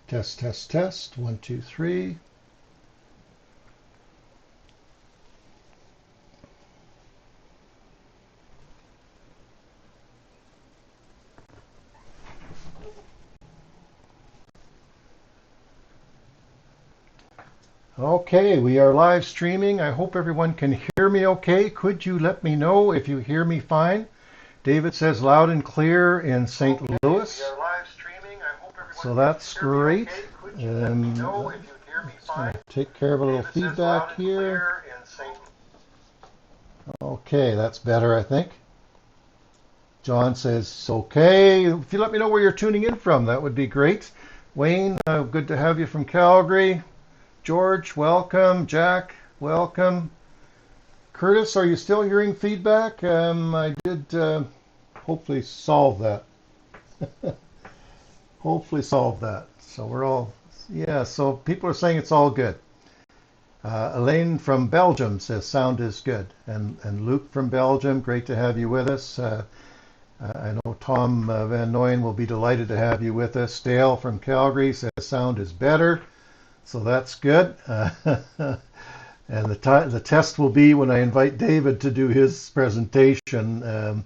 Test, test, test. 1, 2, 3. Okay, we are live streaming. I hope everyone can hear me okay. Could you let me know if you hear me fine? David says loud and clear in St. Louis. We are live streaming. I hope everyone so that's great. Could you let me know if you hear me fine? Take care of a little feedback here. Okay, that's better, I think. John says okay. If you let me know where you're tuning in from, that would be great. Wayne, good to have you from Calgary. George, welcome. Jack, welcome. Curtis, are you still hearing feedback? I did hopefully solve that. Hopefully solve that. So we're all, yeah, so people are saying it's all good. Elaine from Belgium says sound is good. And Luke from Belgium, great to have you with us. I know Tom Van Noyen will be delighted to have you with us. Dale from Calgary says sound is better. So that's good. And the test will be when I invite David to do his presentation.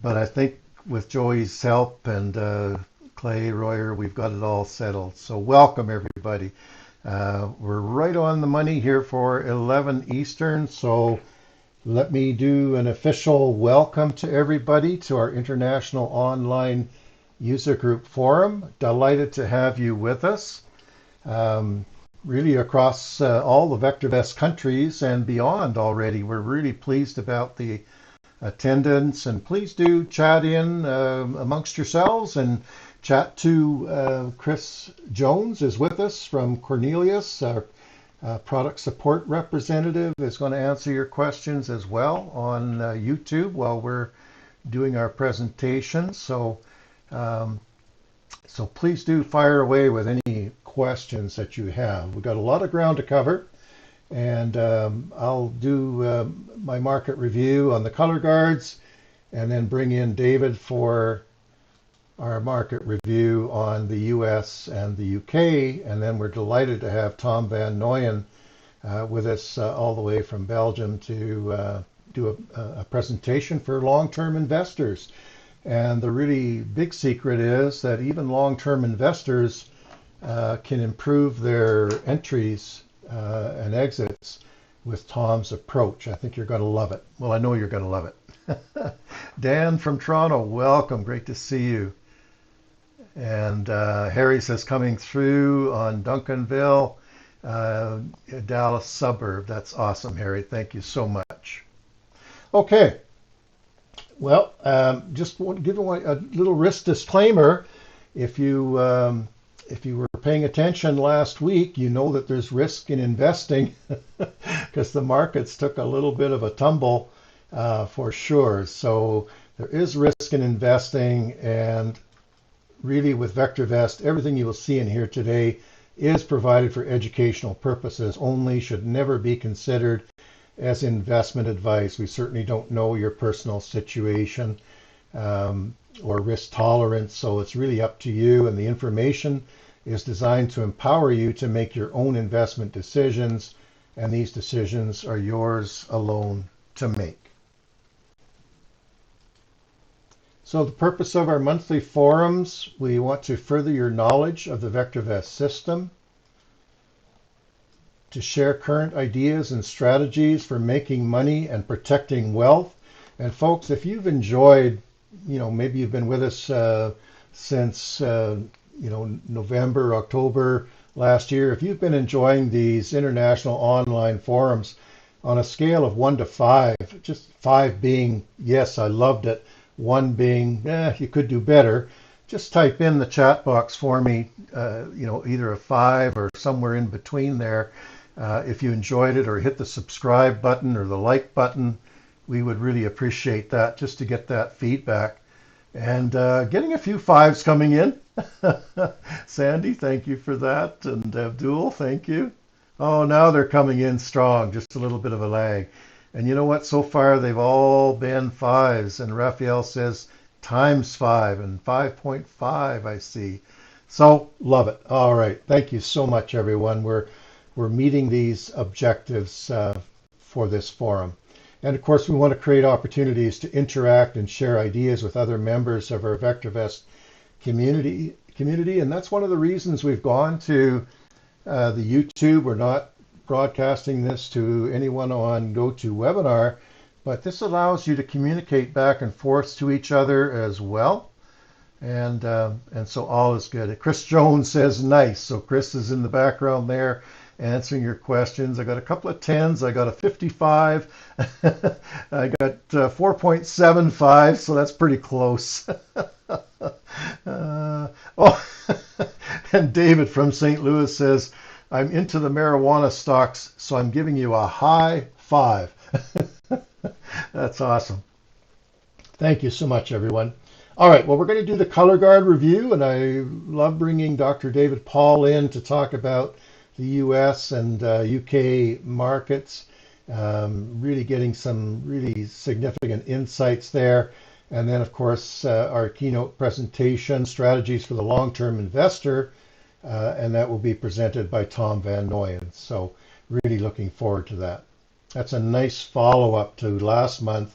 But I think with Joey's help and Clay Royer, we've got it all settled. So welcome, everybody. We're right on the money here for 11 Eastern. So let me do an official welcome to everybody to our International Online User Group Forum. Delighted to have you with us. Really across all the VectorVest countries and beyond already. We're really pleased about the attendance, and please do chat in amongst yourselves and chat to Chris Jones is with us from Cornelius, our product support representative, is going to answer your questions as well on YouTube while we're doing our presentation. So please do fire away with any questions that you have. We've got a lot of ground to cover, and I'll do my market review on the color guards and then bring in David for our market review on the US and the UK, and then we're delighted to have Tom Van Noyen with us all the way from Belgium to do a presentation for long-term investors. And the really big secret is that even long-term investors can improve their entries and exits with Tom's approach. I think you're going to love it. Well, I know you're going to love it. Dan from Toronto, welcome. Great to see you. And Harry says coming through on Duncanville, Dallas suburb. That's awesome, Harry. Thank you so much. Okay. Well, just want to give away a little risk disclaimer. If you were paying attention last week, you know that there's risk in investing because the markets took a little bit of a tumble for sure. So there is risk in investing, and really with VectorVest, everything you will see in here today is provided for educational purposes only, should never be considered as investment advice. We certainly don't know your personal situation or risk tolerance, so it's really up to you, and the information is designed to empower you to make your own investment decisions, and these decisions are yours alone to make. So the purpose of our monthly forums, we want to further your knowledge of the VectorVest system, to share current ideas and strategies for making money and protecting wealth. And folks, if you've enjoyed, maybe you've been with us since, November, October last year, if you've been enjoying these international online forums on a scale of 1 to 5, just 5 being, yes, I loved it, 1 being, you could do better, just type in the chat box for me, either a 5 or somewhere in between there. If you enjoyed it, or hit the subscribe button or the like button, we would really appreciate that, just to get that feedback. And getting a few 5s coming in. Sandy, thank you for that. And Abdul, thank you. Oh, now they're coming in strong, just a little bit of a lag. And you know what? So far, they've all been 5s. And Raphael says times 5 and 5.5, I see. So love it. All right. Thank you so much, everyone. We're meeting these objectives for this forum. And of course, we want to create opportunities to interact and share ideas with other members of our VectorVest community. And that's one of the reasons we've gone to the YouTube. We're not broadcasting this to anyone on GoToWebinar, but this allows you to communicate back and forth to each other as well. And so all is good. Chris Jones says nice. So Chris is in the background there answering your questions. I got a couple of 10s. I got a 55. I got 4.75, so that's pretty close. Oh, and David from St. Louis says, I'm into the marijuana stocks, so I'm giving you a high five. That's awesome. Thank you so much, everyone. All right, well, we're going to do the color guard review, and I love bringing Dr. David Paul in to talk about the US and UK markets, really getting some really significant insights there. And then, of course, our keynote presentation, Strategies for the Long-Term Investor, and that will be presented by Tom Van Noyen. So really looking forward to that. That's a nice follow-up to last month,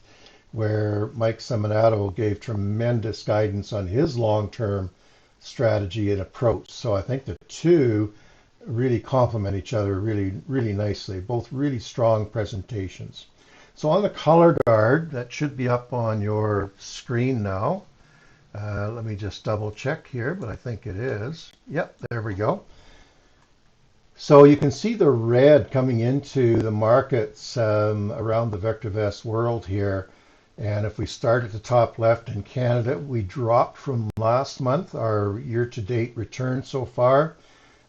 where Mike Seminato gave tremendous guidance on his long-term strategy and approach. So I think the two really complement each other really nicely, both really strong presentations. So on the color guard, that should be up on your screen now. Let me just double check here, but I think it is. Yep, there we go. So you can see the red coming into the markets around the VectorVest world here. And if we start at the top left in Canada, we dropped from last month, our year-to-date return so far.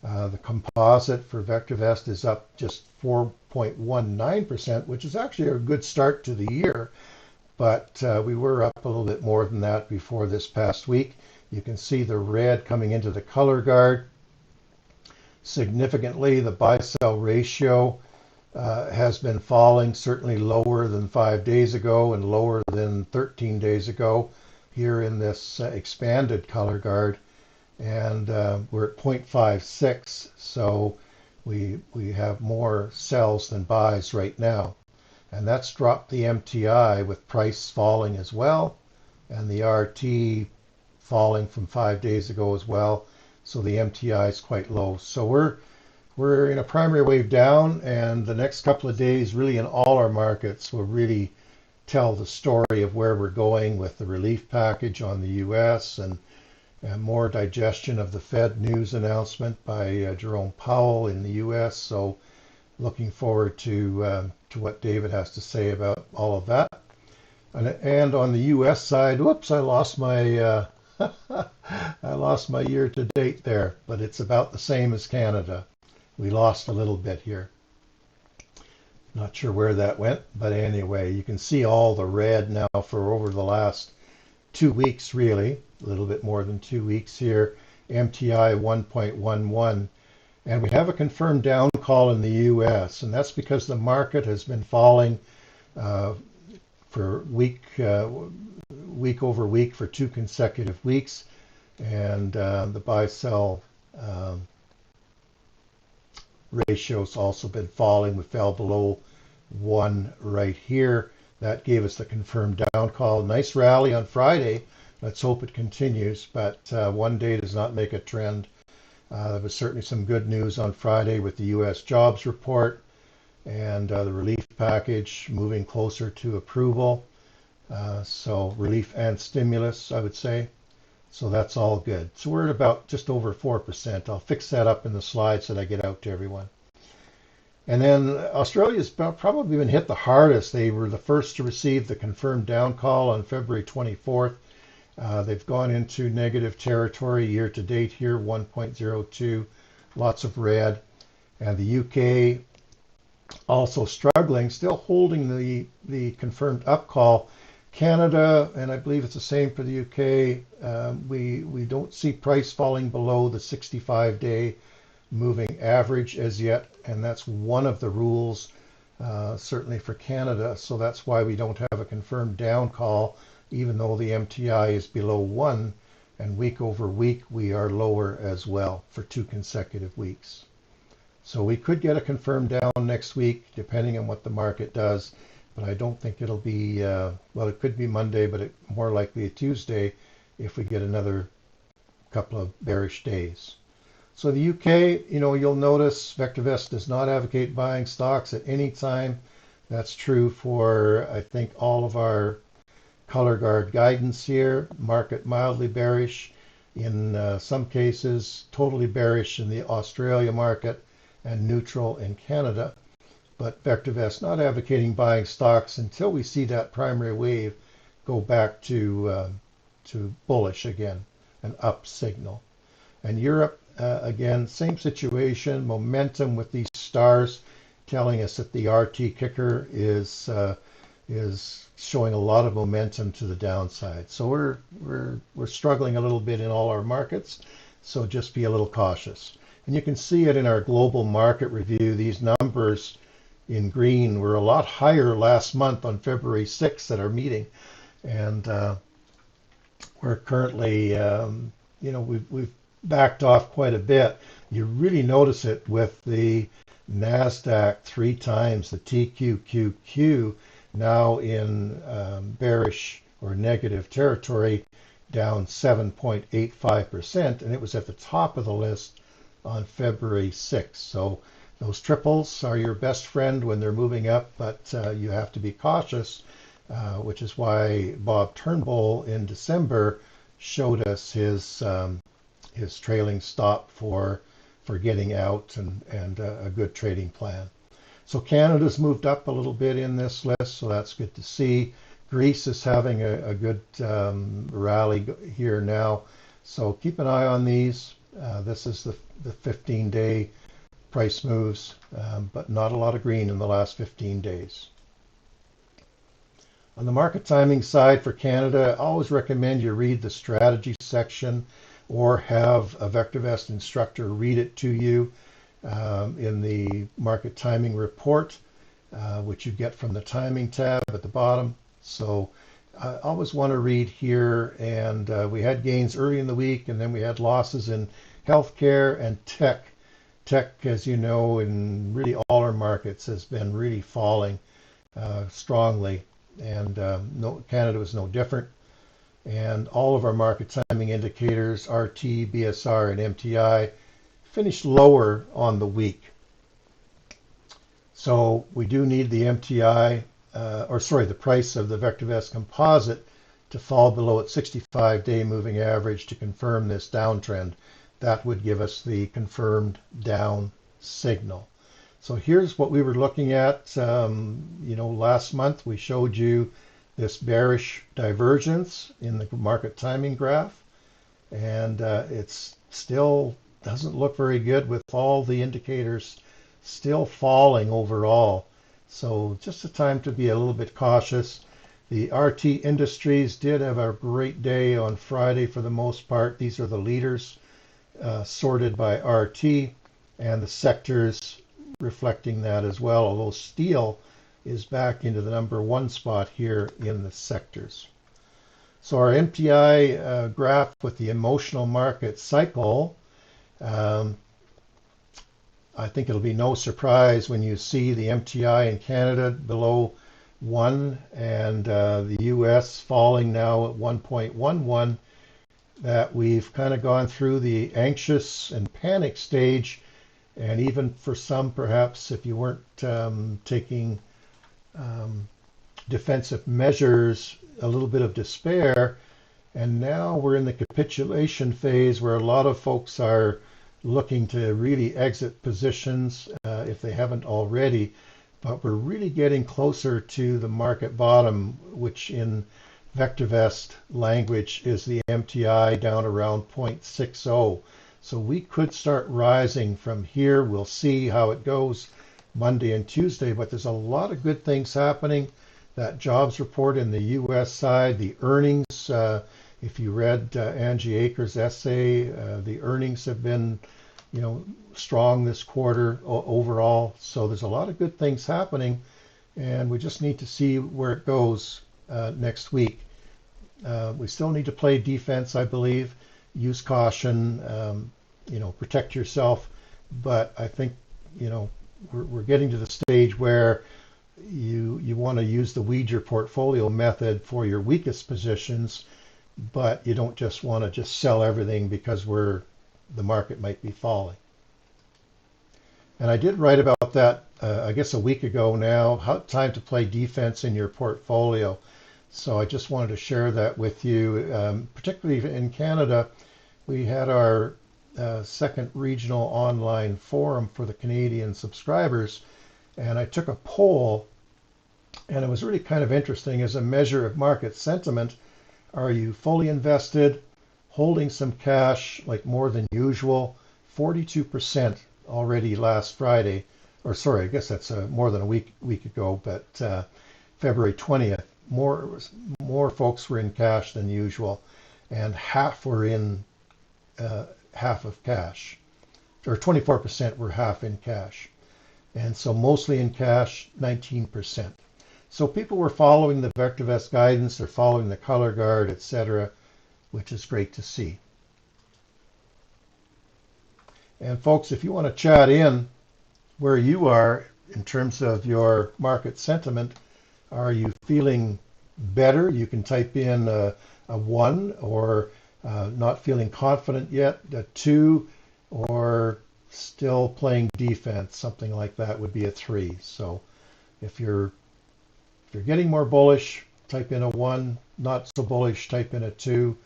The composite for VectorVest is up just 4.19%, which is actually a good start to the year. But we were up a little bit more than that before this past week. You can see the red coming into the color guard. Significantly, the buy-sell ratio has been falling, certainly lower than 5 days ago and lower than 13 days ago here in this expanded color guard. And we're at 0.56, so we have more sells than buys right now. And that's dropped the MTI with price falling as well, and the RT falling from 5 days ago as well. So the MTI is quite low. So we're in a primary wave down, and the next couple of days, really in all our markets, will really tell the story of where we're going with the relief package on the U.S. and more digestion of the Fed news announcement by Jerome Powell in the U.S. So looking forward to what David has to say about all of that. And on the U.S. side, whoops, I lost my I lost my year to date there, but it's about the same as Canada. We lost a little bit here. Not sure where that went, but anyway, you can see all the red now for over the last 2 weeks, really, a little bit more than 2 weeks here. MTI 1.11, and we have a confirmed down call in the U.S., and that's because the market has been falling for week over week for 2 consecutive weeks, and the buy-sell ratio's also been falling. We fell below 1 right here. That gave us the confirmed down call. Nice rally on Friday. Let's hope it continues, but one day does not make a trend. There was certainly some good news on Friday with the U.S. jobs report and the relief package moving closer to approval. So relief and stimulus, I would say. So that's all good. So we're at about just over 4%. I'll fix that up in the slides that I get out to everyone. And then Australia's probably been hit the hardest. They were the first to receive the confirmed down call on February 24th. They've gone into negative territory year to date here, 1.02, lots of red. And the UK also struggling, still holding the confirmed up call. Canada, and I believe it's the same for the UK, we don't see price falling below the 65-day moving average as yet, and that's one of the rules certainly for Canada. So that's why we don't have a confirmed down call, even though the MTI is below 1, and week over week we are lower as well for 2 consecutive weeks. So we could get a confirmed down next week, depending on what the market does, but I don't think it'll be, well, it could be Monday, but more likely a Tuesday if we get another couple of bearish days. So the UK, you'll notice VectorVest does not advocate buying stocks at any time. That's true for, I think, all of our color guard guidance here. Market mildly bearish in some cases, totally bearish in the Australia market, and neutral in Canada. But VectorVest not advocating buying stocks until we see that primary wave go back to bullish again, an up signal. And Europe, again, same situation, momentum with these stars telling us that the RT kicker is showing a lot of momentum to the downside. So we're struggling a little bit in all our markets, so just be a little cautious. And you can see it in our global market review. These numbers in green were a lot higher last month on February 6th at our meeting. And we're currently, we've backed off quite a bit. You really notice it with the NASDAQ 3 times the TQQQ now in bearish or negative territory, down 7.85%, and it was at the top of the list on February 6th. So those triples are your best friend when they're moving up, but you have to be cautious, which is why Bob Turnbull in December showed us his trailing stop for getting out and a good trading plan. So Canada's moved up a little bit in this list, so that's good to see. Greece is having a good rally here now, so keep an eye on these. This is the 15-day price moves, but not a lot of green in the last 15 days. On the market timing side for Canada, I always recommend you read the strategy section or have a VectorVest instructor read it to you in the market timing report, which you get from the timing tab at the bottom. So I always want to read here, and we had gains early in the week, and then we had losses in healthcare and tech. Tech, as you know, in really all our markets has been really falling strongly, and Canada was no different. And all of our market timing indicators, RT, BSR, and MTI, finished lower on the week. So we do need the MTI, the price of the VectorVest composite to fall below its 65-day moving average to confirm this downtrend. That would give us the confirmed down signal. So here's what we were looking at. Last month we showed you this bearish divergence in the market timing graph, and it's still doesn't look very good with all the indicators still falling overall. So just a time to be a little bit cautious. The RT Industries did have a great day on Friday for the most part. These are the leaders sorted by RT, and the sectors reflecting that as well, although steel is back into the #1 spot here in the sectors. So our MTI graph with the emotional market cycle, I think it'll be no surprise when you see the MTI in Canada below 1 and the US falling now at 1.11, that we've kind of gone through the anxious and panic stage, and even for some, perhaps, if you weren't taking defensive measures, a little bit of despair. And now we're in the capitulation phase where a lot of folks are looking to really exit positions if they haven't already. But we're really getting closer to the market bottom, which in VectorVest language is the MTI down around 0.60. So we could start rising from here. We'll see how it goes Monday and Tuesday, but there's a lot of good things happening. That jobs report in the U.S. side, the earnings, if you read Angie Akers' essay, the earnings have been, strong this quarter overall. So there's a lot of good things happening, and we just need to see where it goes next week. We still need to play defense, I believe. Use caution, protect yourself. But I think, we're getting to the stage where you want to use the weed your portfolio method for your weakest positions, but you don't just want to just sell everything because the market might be falling. And I did write about that, I guess a week ago now, time to play defense in your portfolio. So I just wanted to share that with you. Particularly in Canada, we had our second regional online forum for the Canadian subscribers, and I took a poll, and it was really kind of interesting as a measure of market sentiment. Are you fully invested, holding some cash like more than usual? 42% already last Friday, or sorry, I guess that's more than a week ago, but February 20th, more folks were in cash than usual, and half were in half of cash, or 24% were half in cash, and so mostly in cash, 19%. So people were following the VectorVest guidance, they're following the color guard, etc., which is great to see. And folks, if you want to chat in where you are in terms of your market sentiment, are you feeling better? You can type in a 1, or not feeling confident yet, a 2, or still playing defense. Something like that would be a 3. So if you're getting more bullish, type in a 1. Not so bullish, type in a 2.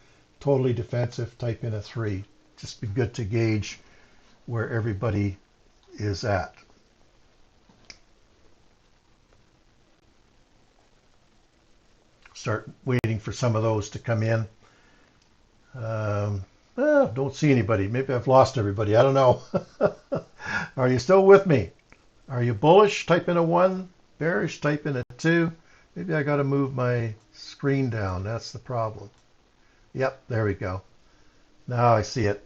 Totally defensive, type in a 3. Just be good to gauge where everybody is at. Start waiting for some of those to come in. Don't see anybody. Maybe I've lost everybody. I don't know. Are you still with me? Are you bullish? Type in a 1. Bearish? Type in a 2. Maybe I got to move my screen down. That's the problem. Yep, there we go. Now I see it.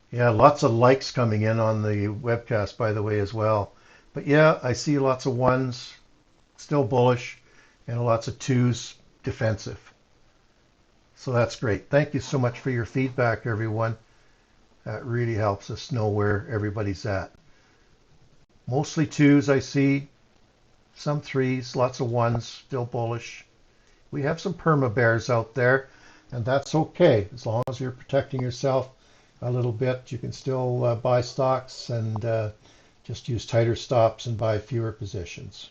Yeah, lots of likes coming in on the webcast, by the way, as well. But yeah, I see lots of 1s, still bullish, and lots of 2s, defensive. So that's great. Thank you so much for your feedback, everyone. That really helps us know where everybody's at. Mostly 2s I see, some 3s, lots of 1s, still bullish. We have some perma bears out there, and that's okay. As long as you're protecting yourself a little bit, you can still buy stocks and just use tighter stops and buy fewer positions.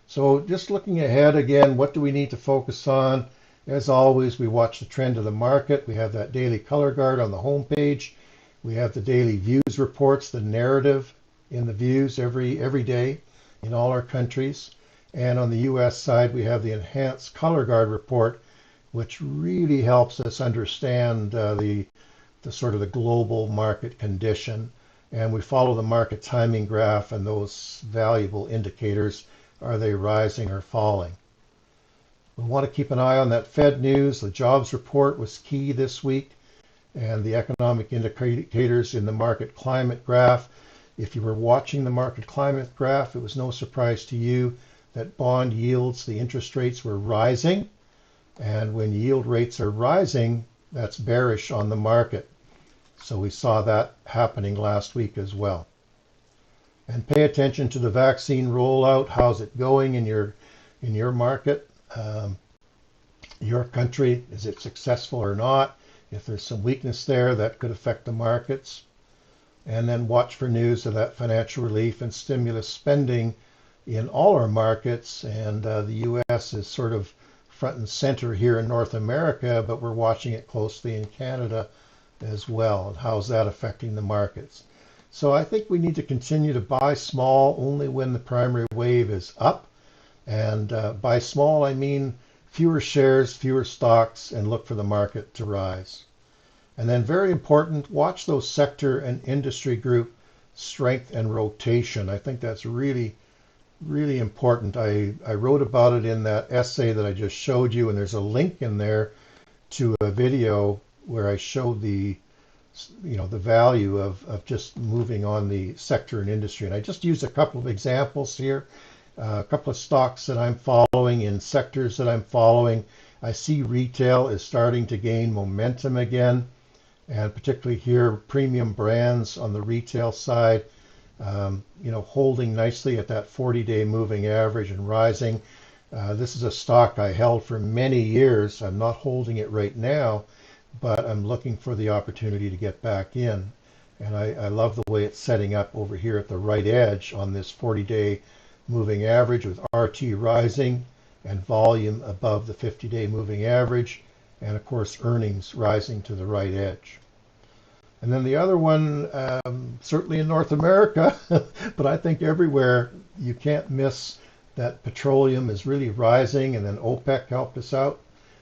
So just looking ahead again, what do we need to focus on? As always, we watch the trend of the market. We have that daily color guard on the home page. We have the daily views reports, the narrative in the views every day in all our countries. And on the US side, we have the enhanced color guard report, which really helps us understand the sort of the global market condition. And we follow the market timing graph and those valuable indicators. Are they rising or falling? We want to keep an eye on that Fed news. The jobs report was key this week, and the economic indicators in the market climate graph. If you were watching the market climate graph, it was no surprise to you that bond yields, the interest rates were rising. And when yield rates are rising, that's bearish on the market. So we saw that happening last week as well. And pay attention to the vaccine rollout. How's it going in your market? Your country, is it successful or not? If there's some weakness there, that could affect the markets. And then watch for news of that financial relief and stimulus spending in all our markets. And the U.S. is sort of front and center here in North America, but we're watching it closely in Canada as well. And how's that affecting the markets? So I think we need to continue to buy small only when the primary wave is up. And by small, I mean fewer shares, fewer stocks, and look for the market to rise. And then very important, watch those sector and industry group strength and rotation. I think that's really, really important. I wrote about it in that essay that I just showed you, and there's a link in there to a video where I showed the value of just moving on the sector and industry. And I just used a couple of examples here. A couple of stocks that I'm following in sectors that I'm following. I see retail is starting to gain momentum again, and particularly here, premium brands on the retail side, holding nicely at that 40-day moving average and rising. This is a stock I held for many years. I'm not holding it right now, but I'm looking for the opportunity to get back in. And I love the way it's setting up over here at the right edge on this 40-day moving average with RT rising and volume above the 50-day moving average, and of course earnings rising to the right edge. And then the other one, certainly in North America, but I think everywhere, you can't miss that petroleum is really rising, and then OPEC helped us out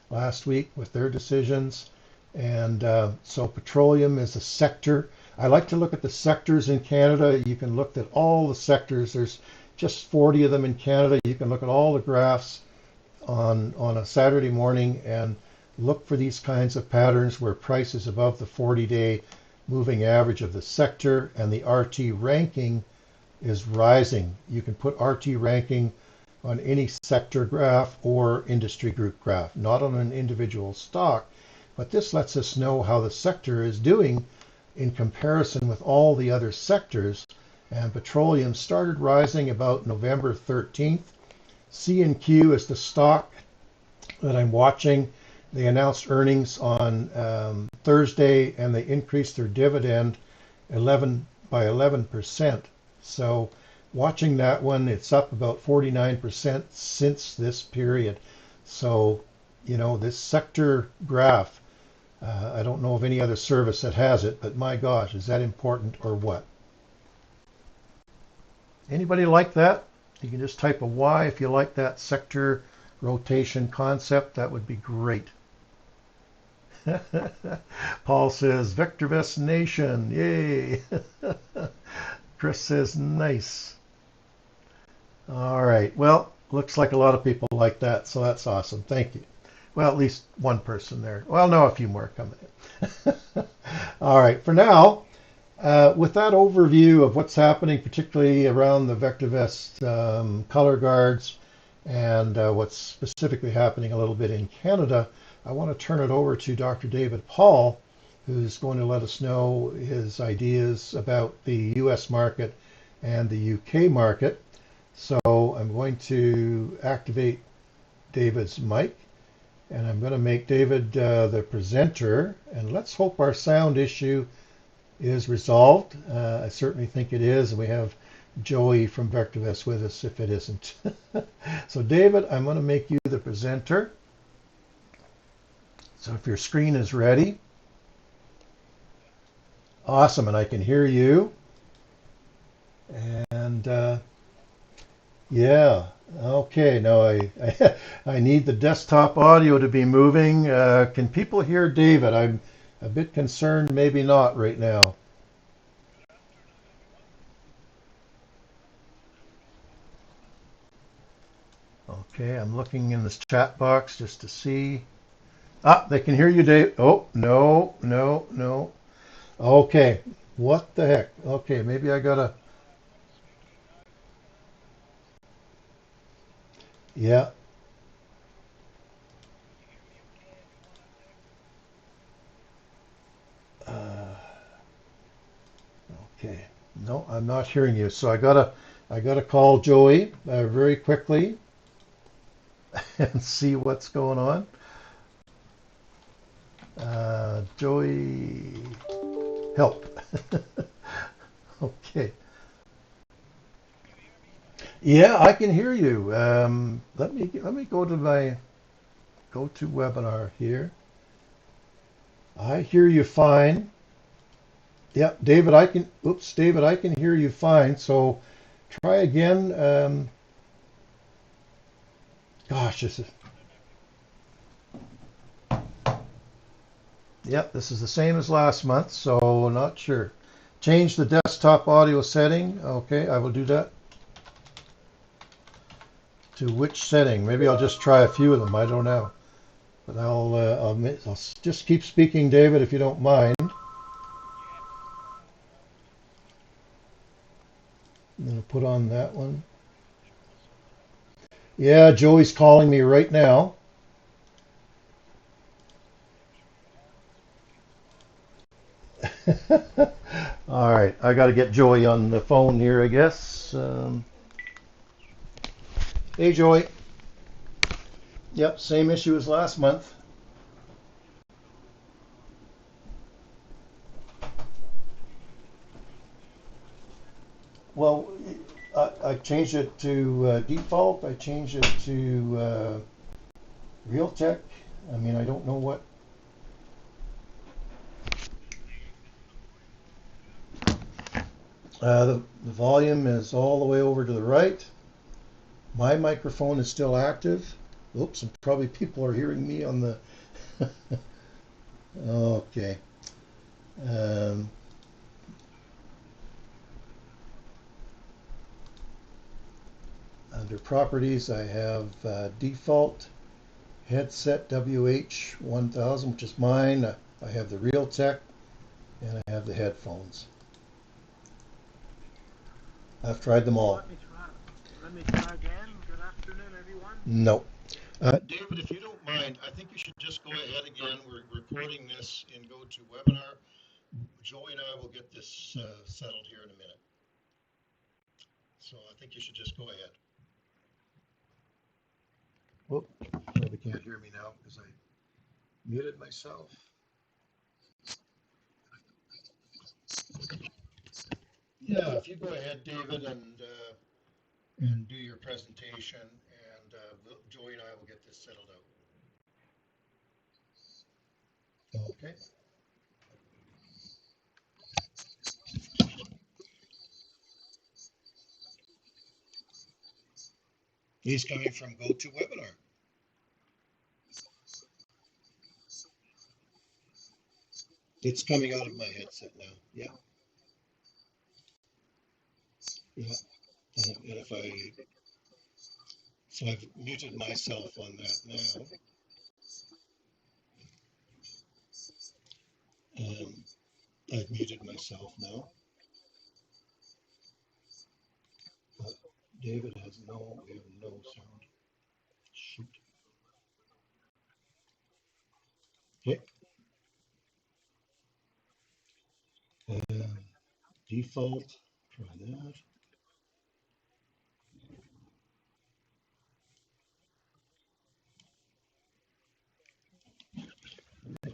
last week with their decisions. And so petroleum is a sector. I like to look at the sectors in Canada. You can look at all the sectors. There's just 40 of them in Canada. You can look at all the graphs on a Saturday morning and look for these kinds of patterns where price is above the 40-day moving average of the sector and the RT ranking is rising. You can put RT ranking on any sector graph or industry group graph, not on an individual stock, but this lets us know how the sector is doing in comparison with all the other sectors. And petroleum started rising about November 13th. C&Q is the stock that I'm watching. They announced earnings on Thursday, and they increased their dividend by 11%. So watching that one, it's up about 49% since this period. So, this sector graph, I don't know of any other service that has it, but my gosh, is that important or what? Anybody like that? You can just type a Y if you like that sector rotation concept. That would be great. Paul says, VectorVest Nation, yay. Chris says, nice. All right, well, looks like a lot of people like that, so that's awesome. Thank you. Well, at least one person there. Well, no, a few more coming in. All right, for now, with that overview of what's happening, particularly around the VectorVest color guards and what's specifically happening a little bit in Canada, I want to turn it over to Dr. David Paul, who's going to let us know his ideas about the US market and the UK market. So I'm going to activate David's mic, and I'm going to make David the presenter, and let's hope our sound issue is resolved. I certainly think it is, and we have Joey from VectorVest with us if it isn't. So David, I'm going to make you the presenter. So if your screen is ready. Awesome, and I can hear you. And yeah, okay, now I need the desktop audio to be moving. Can people hear David? I'm a bit concerned, maybe not right now. Okay, I'm looking in this chat box just to see. Ah, they can hear you, Dave. Oh, no, no, no. Okay, what the heck? Okay, maybe I gotta. Yeah. Okay. No, I'm not hearing you. So I gotta call Joey very quickly and see what's going on. Joey, help. Okay. Yeah, I can hear you. Let me go to my GoToWebinar here. I hear you fine. Yeah, David, David, I can hear you fine. So try again. Gosh, this is the same as last month, so not sure. Change the desktop audio setting. Okay, I will do that. To which setting? Maybe I'll just try a few of them. I don't know. But I'll just keep speaking, David, if you don't mind. I'm going to put on that one. Yeah, Joey's calling me right now. All right, I got to get Joey on the phone here, I guess. Hey, Joey. Yep, same issue as last month. Well, I changed it to default. I changed it to Realtek. I mean, I don't know what. The volume is all the way over to the right. My microphone is still active. Oops, and probably people are hearing me on the. Okay. Um, Under properties, I have default headset WH1000, which is mine. I have the Realtek, and I have the headphones. I've tried them all. Let me try again. Good afternoon, everyone. No. David, if you don't mind, I think you should just go ahead again. We're recording this in GoToWebinar. Joey and I will get this settled here in a minute. So I think you should just go ahead. Whoop, probably can't hear me now because I muted myself. Yeah, if you go ahead, David, and do your presentation, and Joey and I will get this settled out. Okay. He's coming from GoToWebinar. It's coming out of my headset now. Yeah, yeah. And if so I've muted myself on that now. I've muted myself now. But David has we have no sound. Shoot. Okay. Default. Try that.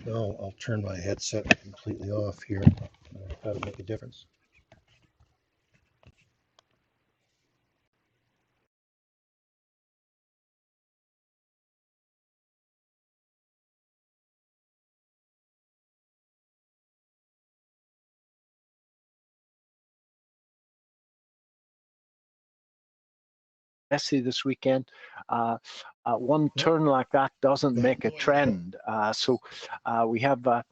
I'll turn my headset completely off here. That'll make a difference. Messy this weekend. One turn like that doesn't make a trend. We have a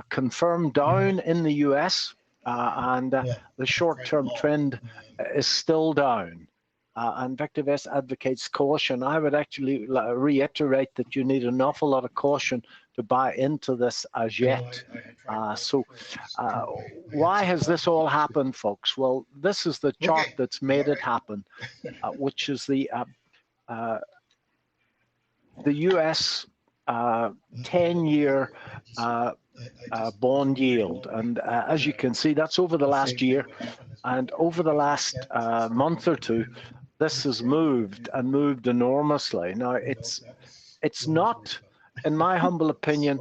confirmed down in the US, and the short-term trend is still down. And VectorVest advocates caution. I would actually reiterate that you need an awful lot of caution to buy into this as yet. Why has this all happened, folks? Well, this is the chart that's made it happen, which is the US 10-year bond yield. And as you can see, that's over the last year. And over the last month or two, this has moved and moved enormously. Now, it's not, in my humble opinion,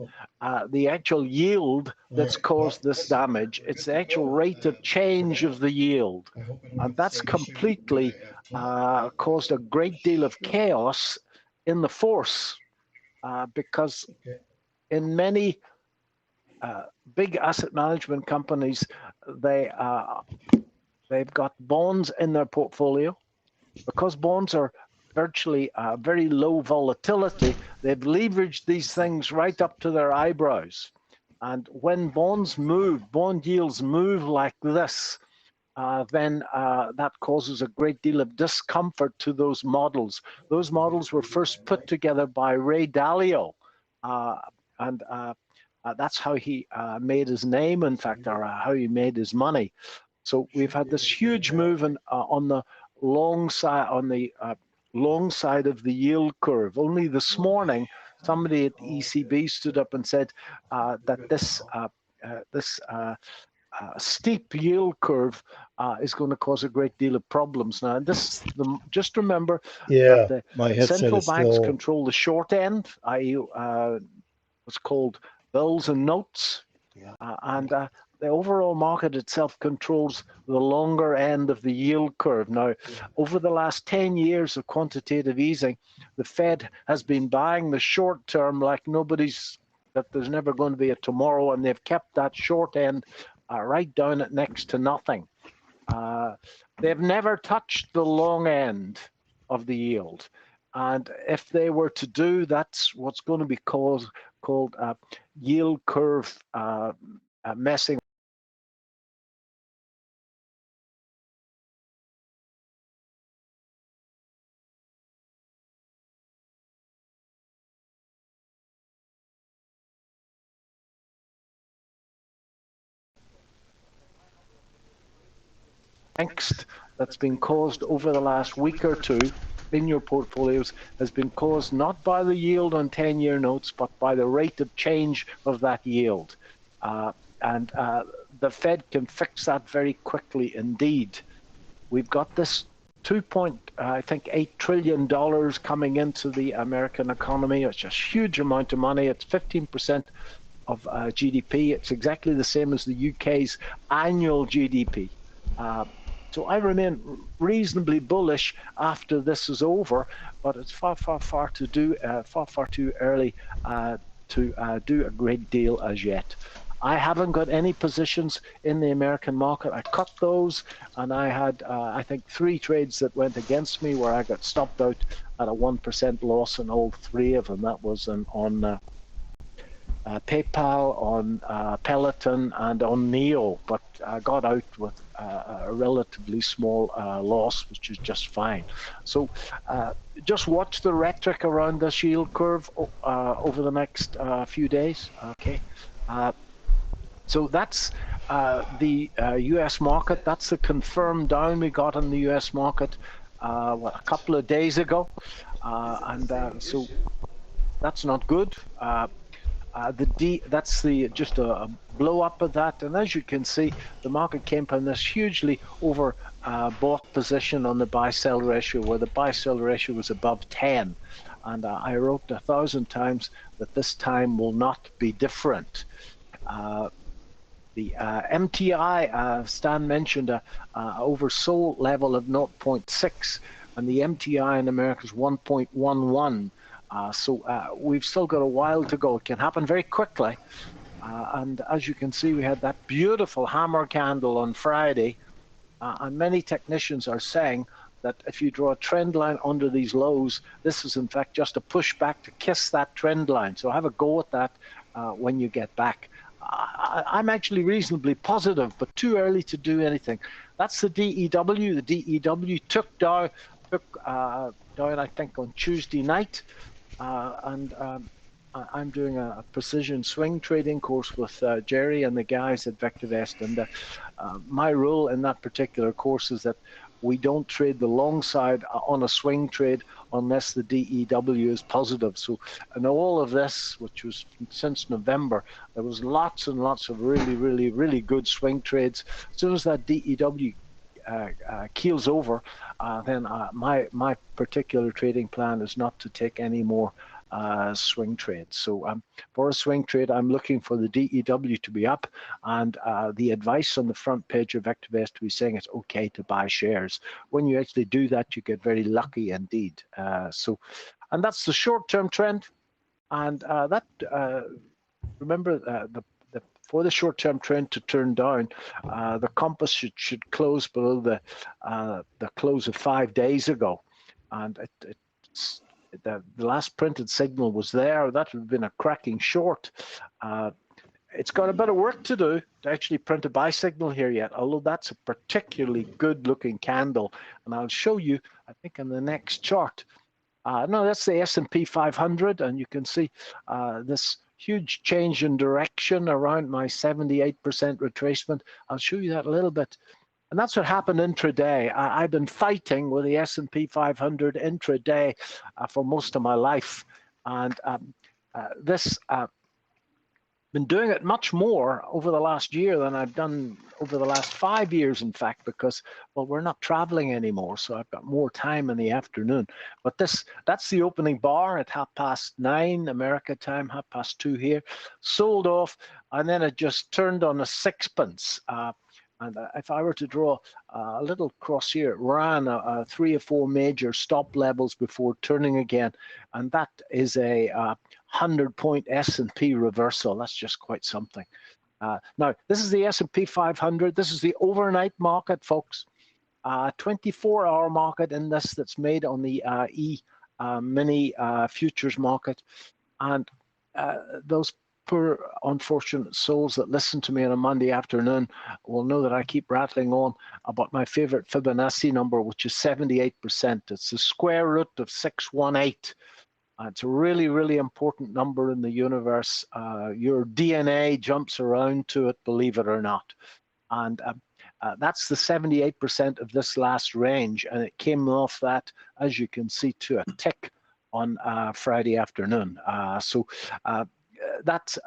the actual yield that's caused this damage. It's the actual rate of change of the yield. And that's completely caused a great deal of chaos in the force, because in many big asset management companies, they've got bonds in their portfolio. Because bonds are virtually very low volatility, they've leveraged these things right up to their eyebrows. And when bonds move, bond yields move like this, then that causes a great deal of discomfort to those models. Those models were first put together by Ray Dalio, and that's how he made his name, in fact, or how he made his money. So we've had this huge move on the long side, on the long side of the yield curve. Only this morning, somebody at the ECB stood up and said that this steep yield curve is going to cause a great deal of problems. Now, just remember that the central banks control the short end, i.e. what's called bills and notes, and the overall market itself controls the longer end of the yield curve. Now, over the last 10 years of quantitative easing, the Fed has been buying the short term like that there's never going to be a tomorrow, and they've kept that short end right down at next to nothing. They've never touched the long end of the yield. And if they were to do, that's what's going to be called yield curve messing. Angst that's been caused over the last week or two in your portfolios has been caused not by the yield on 10-year notes, but by the rate of change of that yield. And the Fed can fix that very quickly indeed. We've got this $2.8 trillion coming into the American economy. It's a huge amount of money. It's 15% of GDP. It's exactly the same as the UK's annual GDP. So I remain reasonably bullish after this is over, but it's far too early to do a great deal as yet. I haven't got any positions in the American market. I cut those, and I had, I think, 3 trades that went against me where I got stopped out at a 1% loss in all 3 of them. That was on PayPal, on Peloton, and on Neo, but I got out with a relatively small loss, which is just fine. So just watch the rhetoric around this yield curve over the next few days. Okay. So that's the US market. That's the confirmed down we got in the US market a couple of days ago. So that's not good. That's just a blow up of that, and as you can see, the market came from this hugely over bought position on the buy-sell ratio, where the buy-sell ratio was above 10, and I wrote 1,000 times that this time will not be different. The MTI, Stan mentioned a oversold level of 0.6, and the MTI in America is 1.11. So we've still got a while to go. It can happen very quickly. And as you can see, we had that beautiful hammer candle on Friday. And many technicians are saying that if you draw a trend line under these lows, this is in fact just a pushback to kiss that trend line. So have a go at that when you get back. I'm actually reasonably positive, but too early to do anything. That's the DEW. The DEW took down, I think, on Tuesday night. I'm doing a precision swing trading course with Jerry and the guys at VectorVest, and my rule in that particular course is that we don't trade the long side on a swing trade unless the DEW is positive. So in all of this, which was since November, there was lots and lots of really good swing trades. As soon as that DEW keels over, then my particular trading plan is not to take any more swing trades. So for a swing trade, I'm looking for the DEW to be up, and the advice on the front page of VectorVest to be saying it's okay to buy shares. When you actually do that, you get very lucky indeed. And that's the short-term trend, and remember for the short-term trend to turn down, the compass should close below the close of 5 days ago, and the last printed signal was there. That would have been a cracking short. It's got a bit of work to do to actually print a buy signal here yet, although that's a particularly good-looking candle, and I'll show you, I think, in the next chart. No, that's the S&P 500, and you can see this huge change in direction around my 78% retracement. I'll show you that a little bit. And that's what happened intraday. I've been fighting with the S&P 500 intraday for most of my life. And this been doing it much more over the last year than I've done over the last 5 years, in fact, because, well, we're not traveling anymore, so I've got more time in the afternoon. But that's the opening bar at 9:30 America time, 2:30 here, sold off, and then it just turned on a sixpence. And if I were to draw a little cross here, it ran 3 or 4 major stop levels before turning again, and that is a 100-point S&P reversal. That's just quite something. Now, this is the S&P 500. This is the overnight market, folks. 24-hour market in this that's made on the E-mini futures market. And those poor unfortunate souls that listen to me on a Monday afternoon will know that I keep rattling on about my favorite Fibonacci number, which is 78%. It's the square root of 618. It's a really, really important number in the universe. Your DNA jumps around to it, believe it or not. And that's the 78% of this last range. And it came off that, as you can see, to a tick on Friday afternoon. So that's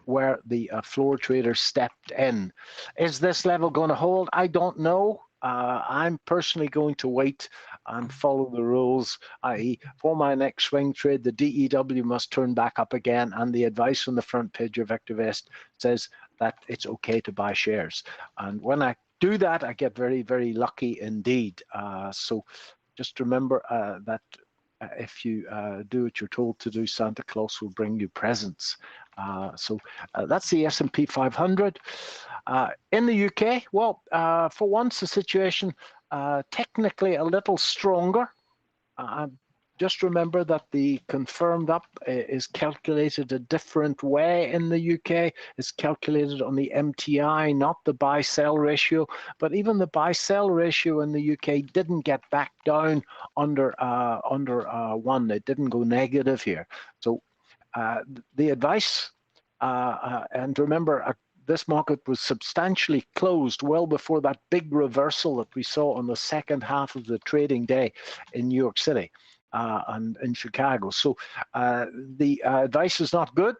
where the floor trader stepped in. Is this level going to hold? I don't know. I'm personally going to wait and follow the rules, i.e. for my next swing trade, the DEW must turn back up again, and the advice on the front page of VectorVest says that it's okay to buy shares. And when I do that, I get very, very lucky indeed. So just remember that if you do what you're told to do, Santa Claus will bring you presents. So that's the S&P 500. In the UK, well, for once the situation technically a little stronger. Just remember that the confirmed up is calculated a different way in the UK. It's calculated on the MTI, not the buy-sell ratio. But even the buy-sell ratio in the UK didn't get back down under 1. It didn't go negative here. So the advice, and remember, this market was substantially closed well before that big reversal that we saw on the second half of the trading day in New York City and in Chicago. So the advice is not good.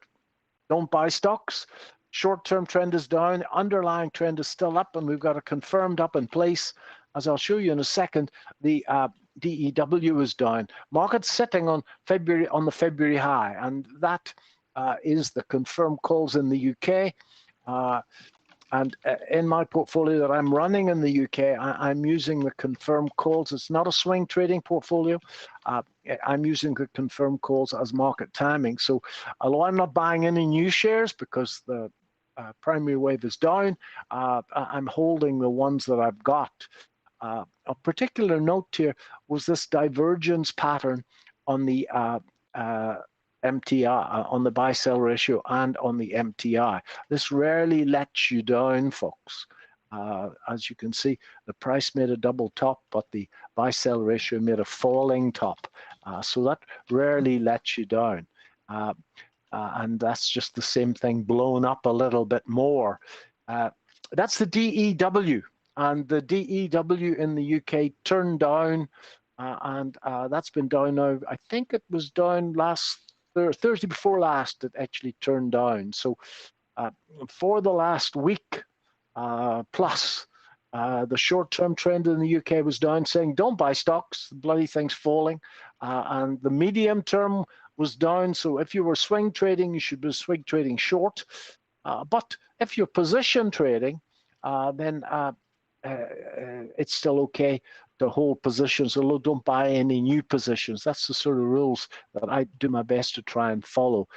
Don't buy stocks. Short-term trend is down. Underlying trend is still up, and we've got a confirmed up in place. As I'll show you in a second, the DEW is down. Market's sitting on the February high, and that is the confirmed calls in the UK. And in my portfolio that I'm running in the UK, I'm using the confirmed calls. It's not a swing trading portfolio. I'm using the confirmed calls as market timing. So although I'm not buying any new shares because the primary wave is down, I'm holding the ones that I've got. A particular note here was this divergence pattern on the MTI, on the buy-sell ratio and on the MTI. This rarely lets you down, folks. As you can see, the price made a double top, but the buy-sell ratio made a falling top. So that rarely lets you down. And that's just the same thing blown up a little bit more. That's the DEW. And the DEW in the UK turned down, and that's been down now. I think it was down Thursday before last, it actually turned down. So for the last week plus, the short-term trend in the UK was down, saying don't buy stocks, the bloody thing's falling. And the medium term was down. So if you were swing trading, you should be swing trading short. But if you're position trading, then it's still okay to hold positions, although don't buy any new positions. That's the sort of rules that I do my best to try and follow.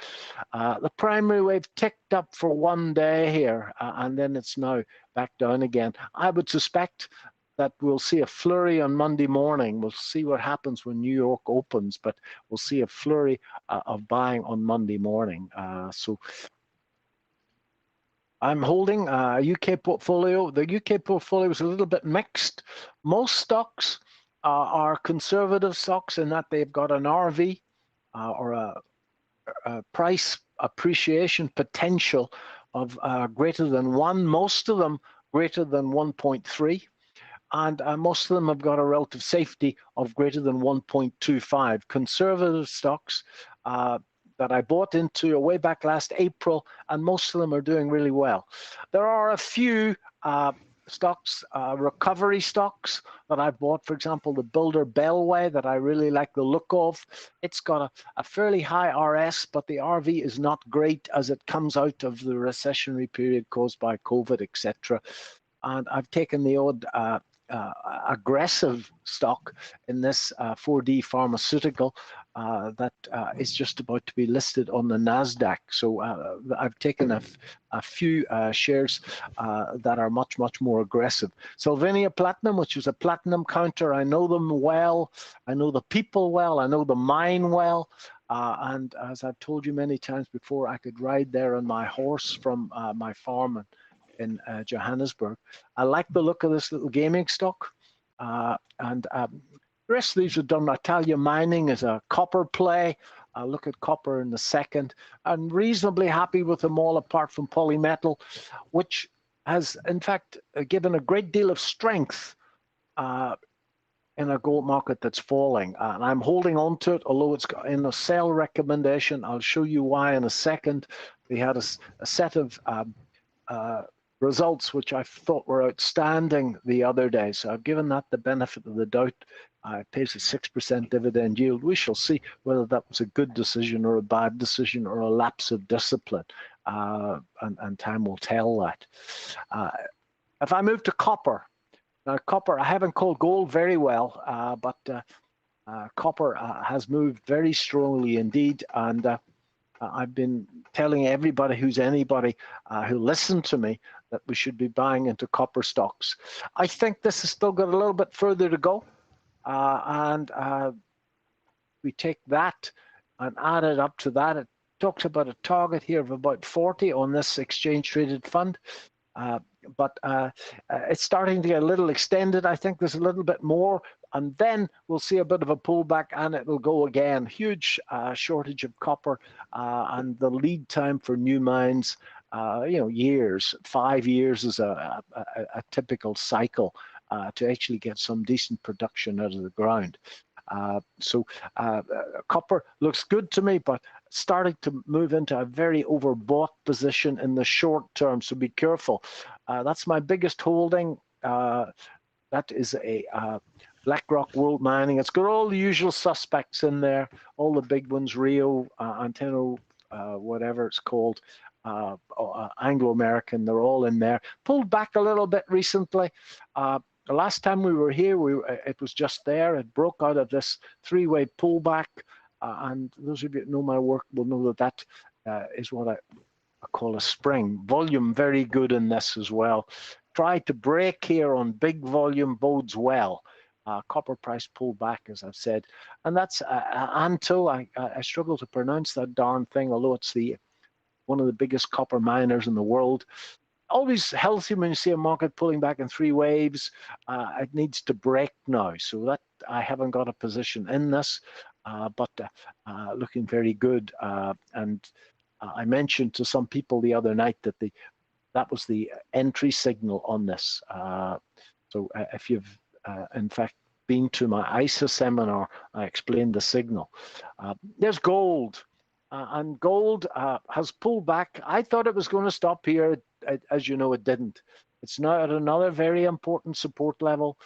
The primary wave ticked up for 1 day here, and then it's now back down again. I would suspect that we'll see a flurry on Monday morning. We'll see what happens when New York opens, but we'll see a flurry of buying on Monday morning. So I'm holding a UK portfolio. The UK portfolio is a little bit mixed. Most stocks are conservative stocks in that they've got an RV or a price appreciation potential of greater than 1. Most of them greater than 1.3. and most of them have got a relative safety of greater than 1.25. Conservative stocks that I bought into way back last April, and most of them are doing really well. There are a few stocks, recovery stocks that I bought, for example, the Builder Bellway that I really like the look of. It's got a fairly high RS, but the RV is not great as it comes out of the recessionary period caused by COVID, etc. And I've taken the odd aggressive stock in this 4D pharmaceutical that is just about to be listed on the NASDAQ. So I've taken a few shares that are much more aggressive. Sylvania Platinum, which is a platinum counter, I know them well, I know the people well, I know the mine well. And as I've told you many times before, I could ride there on my horse from my farm in Johannesburg. I like the look of this little gaming stock. And the rest of these are done. Natalia Mining is a copper play. I'll look at copper in a second. I'm reasonably happy with them all apart from Polymetal, which has in fact given a great deal of strength in a gold market that's falling. And I'm holding on to it, although it's got in a sell recommendation. I'll show you why in a second. We had a set of results which I thought were outstanding the other day. So I've given that the benefit of the doubt. It pays a 6% dividend yield. We shall see whether that was a good decision or a bad decision or a lapse of discipline. And time will tell that. If I move to copper, now copper, I haven't called gold very well, but copper has moved very strongly indeed. And I've been telling everybody who's anybody who listened to me that we should be buying into copper stocks. I think this has still got a little bit further to go. And we take that and add it up to that. It talks about a target here of about 40 on this exchange traded fund. But it's starting to get a little extended. I think there's a little bit more, and then we'll see a bit of a pullback and it will go again. Huge shortage of copper, and the lead time for new mines, years. 5 years is a typical cycle to actually get some decent production out of the ground. So copper looks good to me, but starting to move into a very overbought position in the short term, so be careful. That's my biggest holding. That is a BlackRock World Mining. It's got all the usual suspects in there, all the big ones, Rio, Anteno, whatever it's called, Anglo-American, they're all in there. Pulled back a little bit recently. The last time we were here, it was just there. It broke out of this three-way pullback. And those of you that know my work will know that is what I call a spring. Volume very good in this as well. Try to break here on big volume bodes well. Copper price pulled back, as I've said. And that's Anto. I struggle to pronounce that darn thing, although it's one of the biggest copper miners in the world. Always healthy when you see a market pulling back in three waves. It needs to break now, so that I haven't got a position in this, but looking very good. And I mentioned to some people the other night that that was the entry signal on this. So if you've in fact been to my ISA seminar, I explained the signal. There's gold. And gold has pulled back. I thought it was going to stop here. As you know, it didn't. It's now at another very important support level,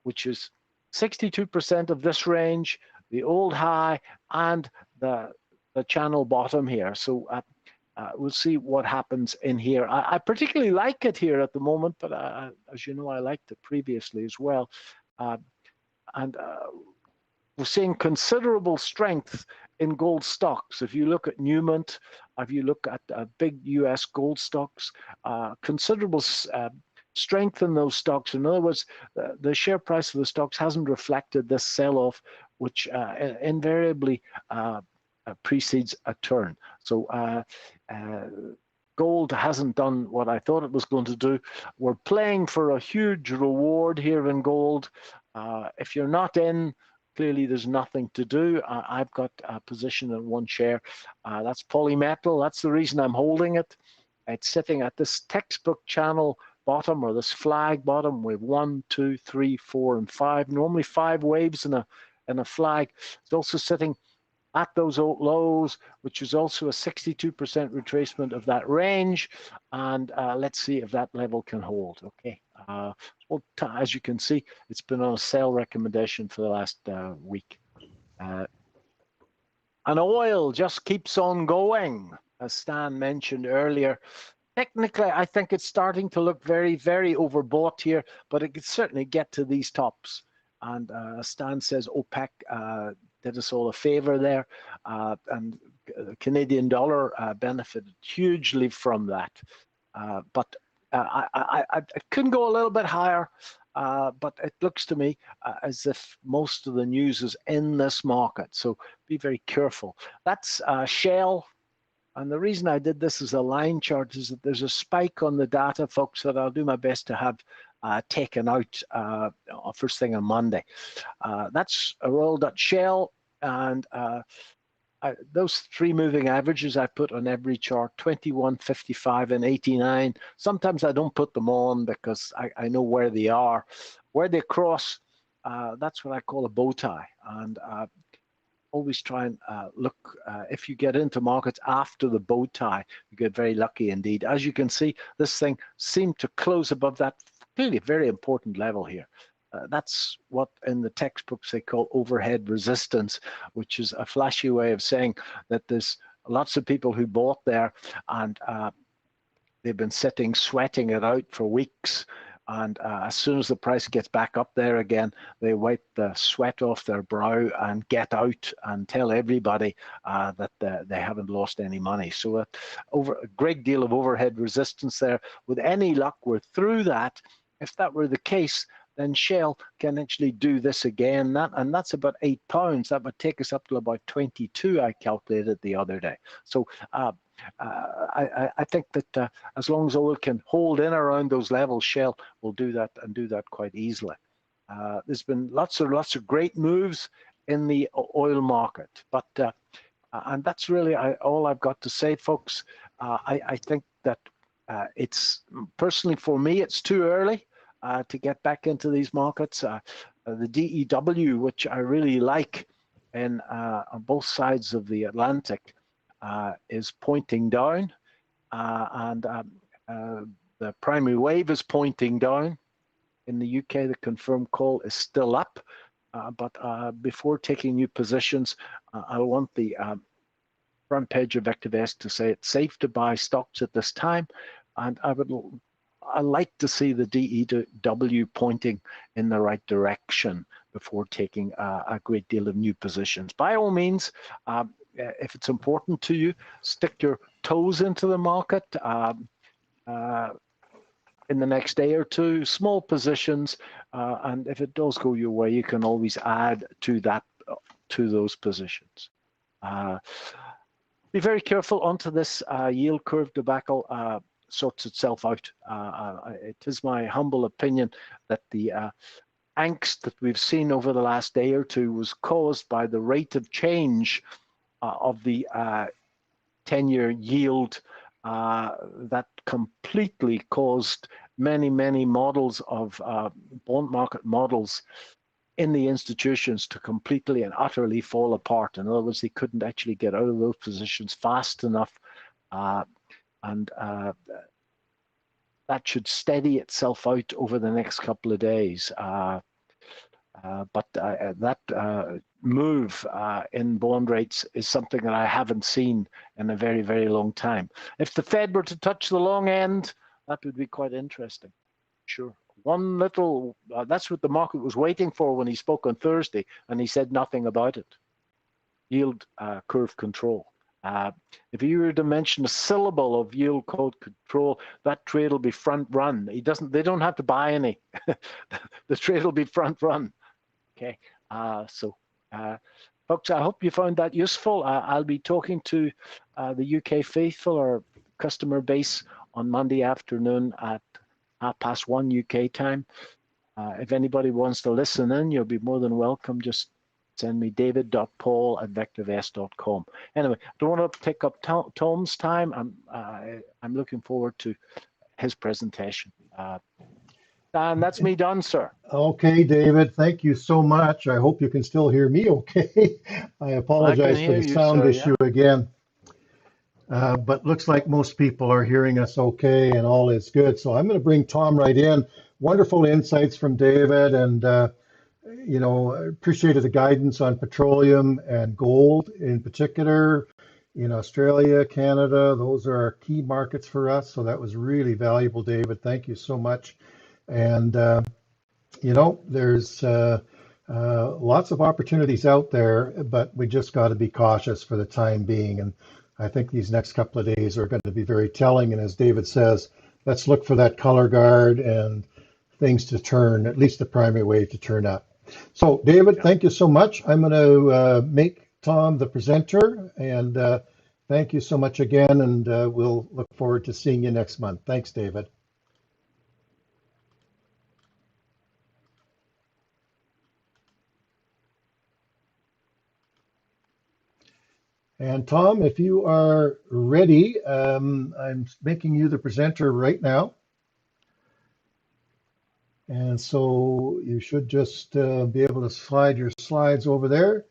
which is 62% of this range, the old high, and the channel bottom here. So we'll see what happens in here. I particularly like it here at the moment, but as you know, I liked it previously as well. And we're seeing considerable strength in gold stocks. If you look at Newmont, if you look at big US gold stocks, considerable strength in those stocks. In other words, the share price of the stocks hasn't reflected this sell-off, which invariably precedes a turn. So gold hasn't done what I thought it was going to do. We're playing for a huge reward here in gold. If you're not in, clearly there's nothing to do. I've got a position in one share. That's Polymetal. That's the reason I'm holding it. It's sitting at this textbook channel bottom, or this flag bottom, with 1, 2, 3, 4, and 5. Normally 5 waves in a flag. It's also sitting at those lows, which is also a 62% retracement of that range. And let's see if that level can hold. Okay. Well, as you can see, it's been on a sell recommendation for the last week. And oil just keeps on going, as Stan mentioned earlier. Technically, I think it's starting to look very, very overbought here, but it could certainly get to these tops. And Stan says OPEC did us all a favor there, and the Canadian dollar benefited hugely from that. But I couldn't go a little bit higher, but it looks to me as if most of the news is in this market. So be very careful. That's Shell. And the reason I did this as a line chart is that there's a spike on the data, folks, that I'll do my best to have taken out first thing on Monday. That's a Royal Dutch Shell, and those 3 moving averages I put on every chart, 21, 55, and 89. Sometimes I don't put them on because I know where they are. Where they cross, that's what I call a bow tie. And always try and look, if you get into markets after the bow tie, you get very lucky indeed. As you can see, this thing seemed to close above that clearly very important level here. That's what in the textbooks they call overhead resistance, which is a flashy way of saying that there's lots of people who bought there, and they've been sitting sweating it out for weeks. And as soon as the price gets back up there again, they wipe the sweat off their brow and get out and tell everybody that they haven't lost any money. So over a great deal of overhead resistance there. With any luck, we're through that. If that were the case, then Shell can actually do this again. And that's about £8. That would take us up to about 22, I calculated the other day. So I think that as long as oil can hold in around those levels, Shell will do that, and do that quite easily. There's been lots of great moves in the oil market, but and that's really all I've got to say, folks. I think that it's personally for me, it's too early to get back into these markets. The DEW, which I really like, on both sides of the Atlantic, is pointing down, and the primary wave is pointing down. In the UK, the confirmed call is still up, but before taking new positions, I want the front page of VectorVest to say it's safe to buy stocks at this time, and I like to see the DEW pointing in the right direction before taking a great deal of new positions. By all means, if it's important to you, stick your toes into the market in the next day or two, small positions, and if it does go your way, you can always add to those positions. Be very careful onto this yield curve debacle sorts itself out. It is my humble opinion that the angst that we've seen over the last day or two was caused by the rate of change of the 10-year yield that completely caused many models of bond market models in the institutions to completely and utterly fall apart. In other words, they couldn't actually get out of those positions fast enough, and that should steady itself out over the next couple of days. But that move in bond rates is something that I haven't seen in a very long time. If the Fed were to touch the long end, that would be quite interesting. Sure. One little, that's what the market was waiting for when he spoke on Thursday, and he said nothing about it. Yield curve control. If you were to mention a syllable of yield curve control, that trade will be front run. They don't have to buy any. The trade will be front run. Okay, folks, I hope you found that useful. I'll be talking to the UK faithful or customer base on Monday afternoon at 1:30 UK time. If anybody wants to listen in, you'll be more than welcome. Just send me david.paul@vectorvest.com. Anyway, I don't want to take up Tom's time. I'm looking forward to his presentation. And that's me done, sir. Okay, David, thank you so much. I hope you can still hear me okay. I I can apologize for hear the you, sound sir. Yeah. issue again. But looks like most people are hearing us okay and all is good. So I'm going to bring Tom right in. Wonderful insights from David, and appreciated the guidance on petroleum and gold in particular. In Australia, Canada, those are our key markets for us. So that was really valuable, David. Thank you so much. And there's lots of opportunities out there, but we just got to be cautious for the time being. And I think these next couple of days are going to be very telling. And as David says, let's look for that color guard and things to turn, at least the primary wave to turn up. So, David, thank you so much. I'm going to make Tom the presenter, and thank you so much again. And we'll look forward to seeing you next month. Thanks, David. And Tom, if you are ready, I'm making you the presenter right now. And so you should just be able to slide your slides over there.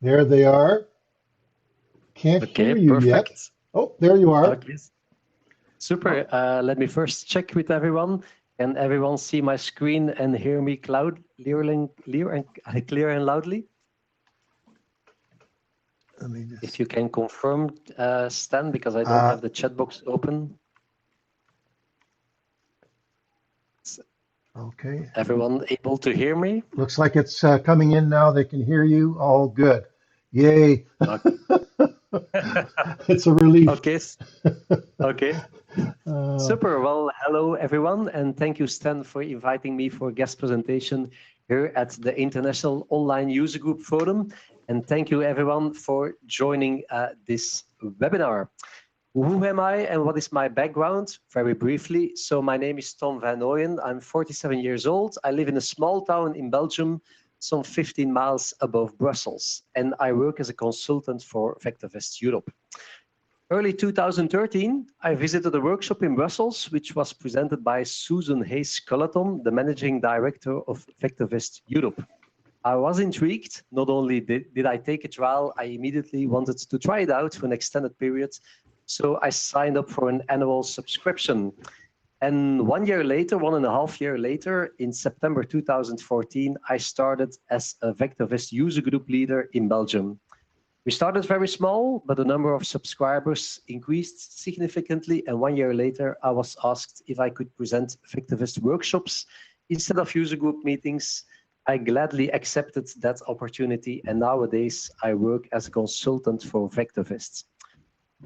There they are. Can't hear you perfect. yet. Oh, there you are. Okay. Super. Let me first check with everyone. Can everyone see my screen and hear me clear and loudly? If you can confirm, Stan, because I don't have the chat box open. Okay. Everyone able to hear me? Looks like it's coming in now. They can hear you. All good. Yay. Okay. It's a relief. Okay. Okay. Super. Well, hello, everyone. And thank you, Stan, for inviting me for a guest presentation here at the International Online User Group Forum. And thank you, everyone, for joining this webinar. Who am I and what is my background? Very briefly. So my name is Tom Van Noyen. I'm 47 years old. I live in a small town in Belgium, some 15 miles above Brussels. And I work as a consultant for VectorVest Europe. Early 2013, I visited a workshop in Brussels, which was presented by Susan Hayes-Culleton, the managing director of VectorVest Europe. I was intrigued. Not only did I take a trial, I immediately wanted to try it out for an extended period. So I signed up for an annual subscription. And 1 year later, 1.5 years later, in September 2014, I started as a VectorVest user group leader in Belgium. We started very small, but the number of subscribers increased significantly. And 1 year later, I was asked if I could present VectorVest workshops instead of user group meetings. I gladly accepted that opportunity. And nowadays, I work as a consultant for VectorVest.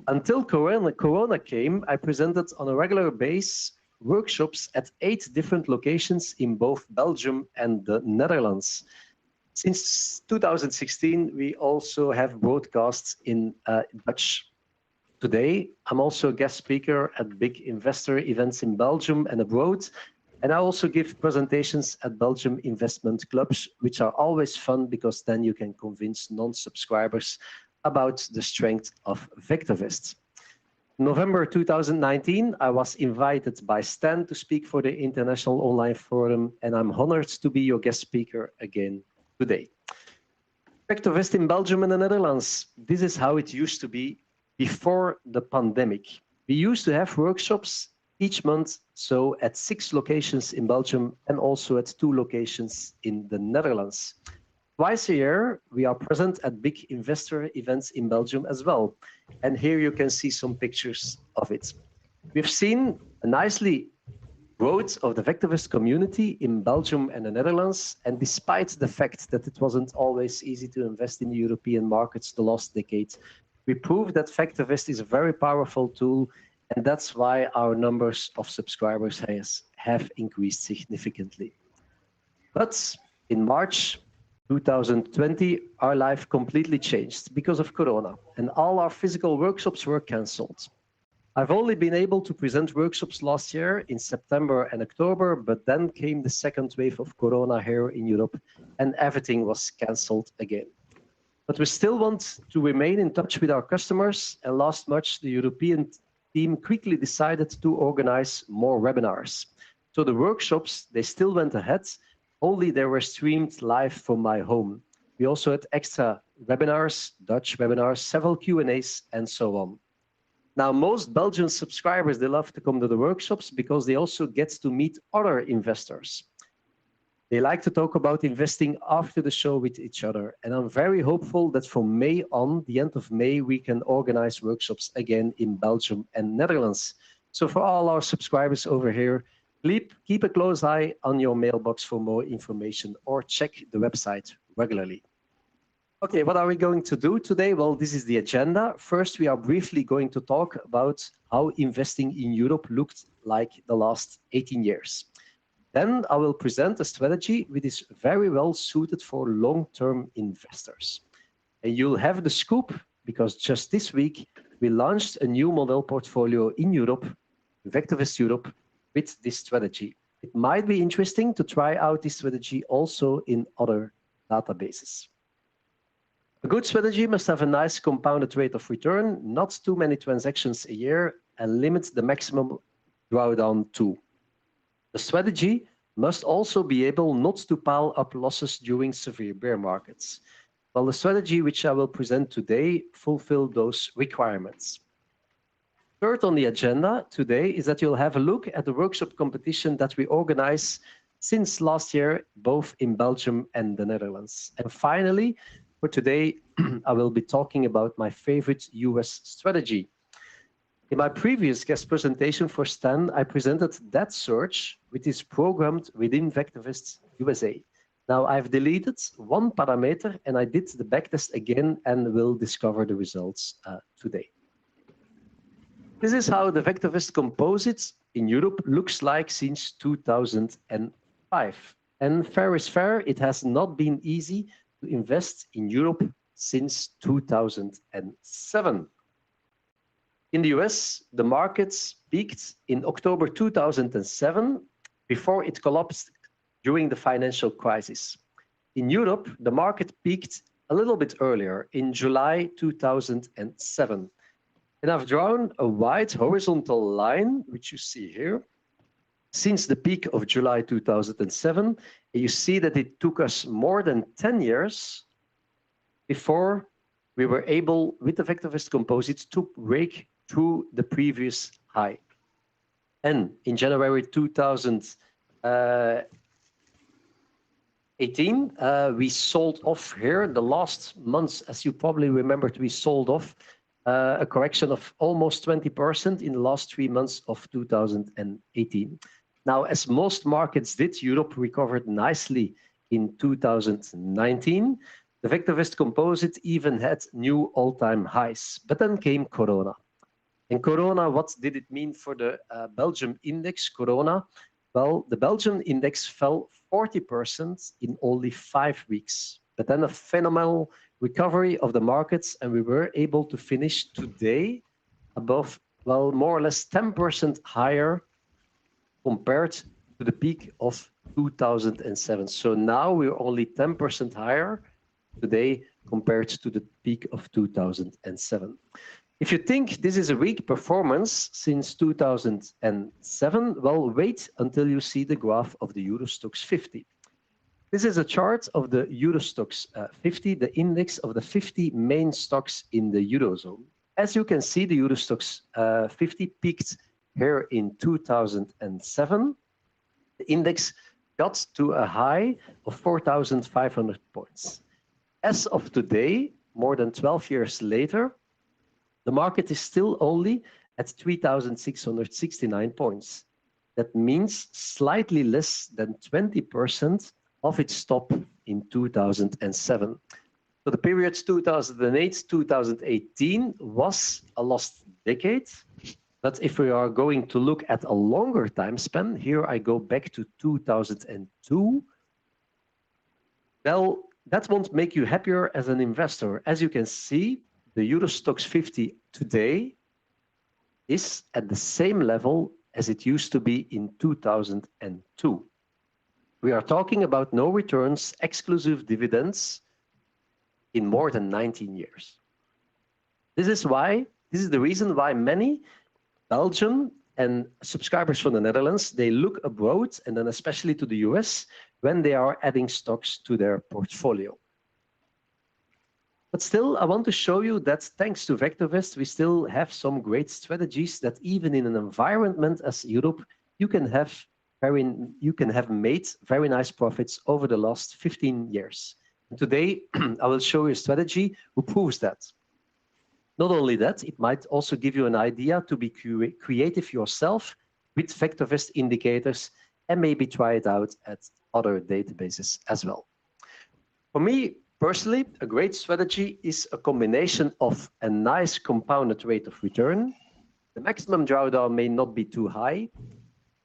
Until Corona came, I presented on a regular basis workshops at 8 different locations in both Belgium and the Netherlands. Since 2016, we also have broadcasts in Dutch. Today, I'm also a guest speaker at big investor events in Belgium and abroad. And I also give presentations at Belgium investment clubs, which are always fun because then you can convince non-subscribers about the strength of VectorVest. November 2019, I was invited by Stan to speak for the International Online Forum, and I'm honored to be your guest speaker again today. VectorVest in Belgium and the Netherlands. This is how it used to be before the pandemic. We used to have workshops each month, so at 6 locations in Belgium and also at 2 locations in the Netherlands. Twice a year, we are present at big investor events in Belgium as well. And here you can see some pictures of it. We've seen a nicely growth of the VectorVest community in Belgium and the Netherlands. And despite the fact that it wasn't always easy to invest in the European markets the last decade, we proved that VectorVest is a very powerful tool. And that's why our numbers of subscribers have increased significantly. But in March 2020, our life completely changed because of Corona, and all our physical workshops were cancelled. I've only been able to present workshops last year in September and October, but then came the second wave of Corona here in Europe, and everything was cancelled again. But we still want to remain in touch with our customers, and last March, the European team quickly decided to organize more webinars. So the workshops, they still went ahead, only they were streamed live from my home. We also had extra webinars, Dutch webinars, several Q&As, and so on. Now, most Belgian subscribers, they love to come to the workshops because they also get to meet other investors. They like to talk about investing after the show with each other. And I'm very hopeful that from May on, the end of May, we can organize workshops again in Belgium and Netherlands. So for all our subscribers over here, keep a close eye on your mailbox for more information or check the website regularly. Okay, what are we going to do today? Well, this is the agenda. First, we are briefly going to talk about how investing in Europe looked like the last 18 years. Then I will present a strategy which is very well suited for long-term investors. And you'll have the scoop because just this week, we launched a new model portfolio in Europe, VectorVest Europe, with this strategy. It might be interesting to try out this strategy also in other databases. A good strategy must have a nice compounded rate of return, not too many transactions a year, and limit the maximum drawdown too. The strategy must also be able not to pile up losses during severe bear markets. Well, the strategy which I will present today fulfills those requirements. Third on the agenda today is that you'll have a look at the workshop competition that we organize since last year, both in Belgium and the Netherlands. And finally, for today, I will be talking about my favorite US strategy. In my previous guest presentation for Stan, I presented that search, which is programmed within VectorVest USA. Now I've deleted one parameter and I did the backtest again and will discover the results today. This is how the VectorVest composite in Europe looks like since 2005. And fair is fair, it has not been easy to invest in Europe since 2007. In the US, the markets peaked in October 2007 before it collapsed during the financial crisis. In Europe, the market peaked a little bit earlier in July 2007. And I've drawn a wide horizontal line, which you see here, since the peak of July 2007. And you see that it took us more than 10 years before we were able, with the VectorVest composite, to break through the previous high. And in January 2018, we sold off here. The last months, as you probably remembered, we sold off a correction of almost 20% in the last 3 months of 2018. Now, as most markets did, Europe recovered nicely in 2019. The VectorVest composite even had new all-time highs, but then came Corona. And Corona, what did it mean for the Belgium index, Corona? Well, the Belgian index fell 40% in only 5 weeks, but then a phenomenal recovery of the markets, and we were able to finish today above, well, more or less 10% higher compared to the peak of 2007. So now we're only 10% higher today compared to the peak of 2007. If you think this is a weak performance since 2007, well, wait until you see the graph of the Euro Stoxx 50. This is a chart of the Euro Stoxx 50, the index of the 50 main stocks in the Eurozone. As you can see, the Euro Stoxx 50 peaked here in 2007. The index got to a high of 4,500 points. As of today, more than 12 years later, the market is still only at 3,669 points. That means slightly less than 20% of its top in 2007. So the period 2008-2018 was a lost decade. But if we are going to look at a longer time span, here I go back to 2002. Well, that won't make you happier as an investor. As you can see, the Euro Stoxx 50 today is at the same level as it used to be in 2002. We are talking about no returns, exclusive dividends in more than 19 years. This is the reason why many Belgian and subscribers from the Netherlands, they look abroad and then especially to the US when they are adding stocks to their portfolio. But still, I want to show you that thanks to VectorVest, we still have some great strategies that even in an environment as Europe, you can have made very nice profits over the last 15 years. And today, I will show you a strategy who proves that. Not only that, it might also give you an idea to be creative yourself with VectorVest indicators and maybe try it out at other databases as well. For me, personally, a great strategy is a combination of a nice compounded rate of return. The maximum drawdown may not be too high.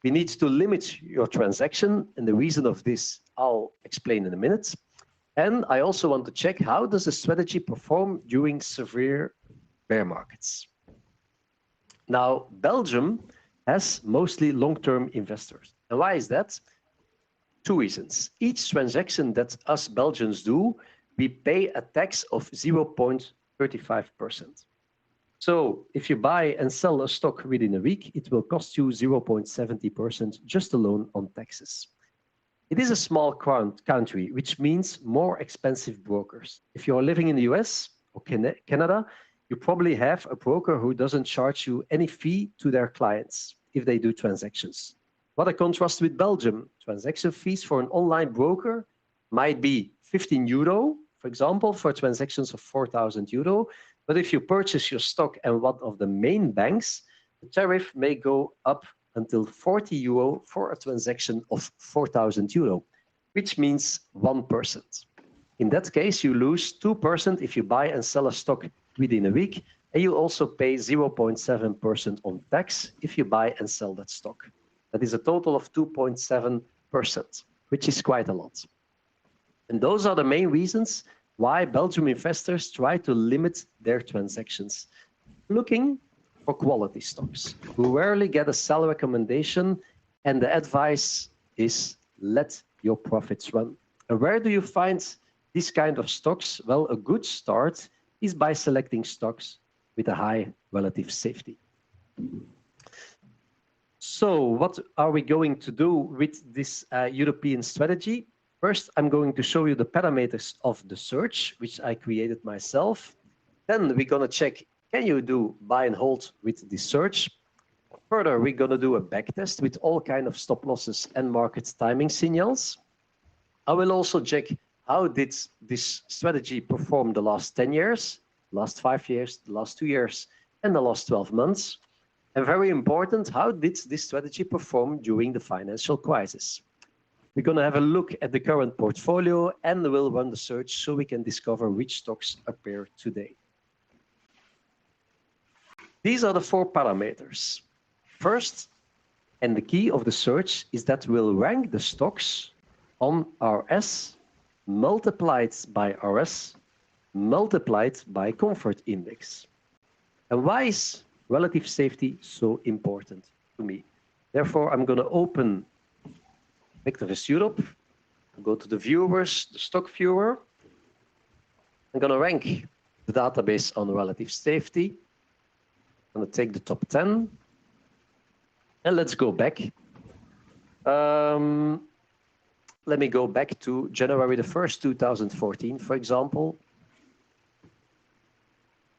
We need to limit your transaction, and the reason of this I'll explain in a minute. And I also want to check how does the strategy perform during severe bear markets. Now, Belgium has mostly long-term investors. And why is that? Two reasons. Each transaction that us Belgians do, we pay a tax of 0.35%. So if you buy and sell a stock within a week, it will cost you 0.70% just alone on taxes. It is a small country, which means more expensive brokers. If you're living in the US or Canada, you probably have a broker who doesn't charge you any fee to their clients if they do transactions. What a contrast with Belgium. Transaction fees for an online broker might be 15 euro, for example, for transactions of 4,000 euro. But if you purchase your stock and one of the main banks, the tariff may go up until 40 euro for a transaction of 4,000 euro, which means 1%. In that case, you lose 2% if you buy and sell a stock within a week, and you also pay 0.7% on tax if you buy and sell that stock. That is a total of 2.7%, which is quite a lot. And those are the main reasons why Belgian investors try to limit their transactions, looking for quality stocks. We rarely get a sell recommendation, and the advice is let your profits run. And where do you find this kind of stocks? Well, a good start is by selecting stocks with a high relative safety. So what are we going to do with this European strategy? First, I'm going to show you the parameters of the search, which I created myself. Then we're going to check, can you do buy and hold with this search? Further, we're going to do a backtest with all kinds of stop losses and market timing signals. I will also check how did this strategy perform the last 10 years, last 5 years, the last 2 years, and the last 12 months. And very important, how did this strategy perform during the financial crisis? We're going to have a look at the current portfolio and we'll run the search so we can discover which stocks appear today. These are the 4 parameters. First, and the key of the search is that we'll rank the stocks on RS multiplied by RS multiplied by comfort index. And why is relative safety so important to me? Therefore, I'm going to open VectorVest Europe, go to the viewers, the stock viewer. I'm going to rank the database on relative safety. I'm going to take the top 10. And let's go back. Let me go back to January the 1st, 2014, for example.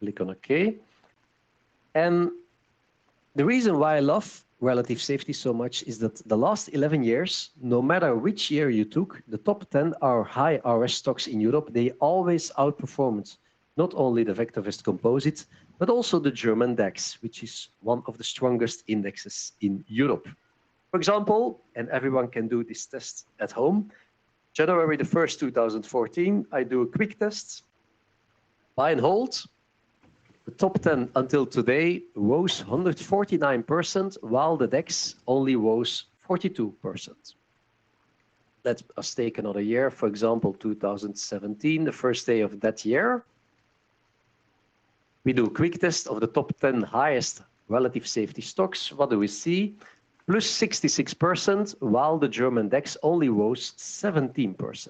Click on OK. And the reason why I love relative safety so much is that the last 11 years, no matter which year you took, the top 10 are high RS stocks in Europe. They always outperformed not only the VectorVest Composite, but also the German DAX, which is one of the strongest indexes in Europe. For example, and everyone can do this test at home, January the 1st, 2014, I do a quick test, buy and hold. The top 10 until today rose 149%, while the DAX only rose 42%. Let us take another year, for example, 2017, the first day of that year. We do a quick test of the top 10 highest relative safety stocks. What do we see? Plus 66%, while the German DAX only rose 17%.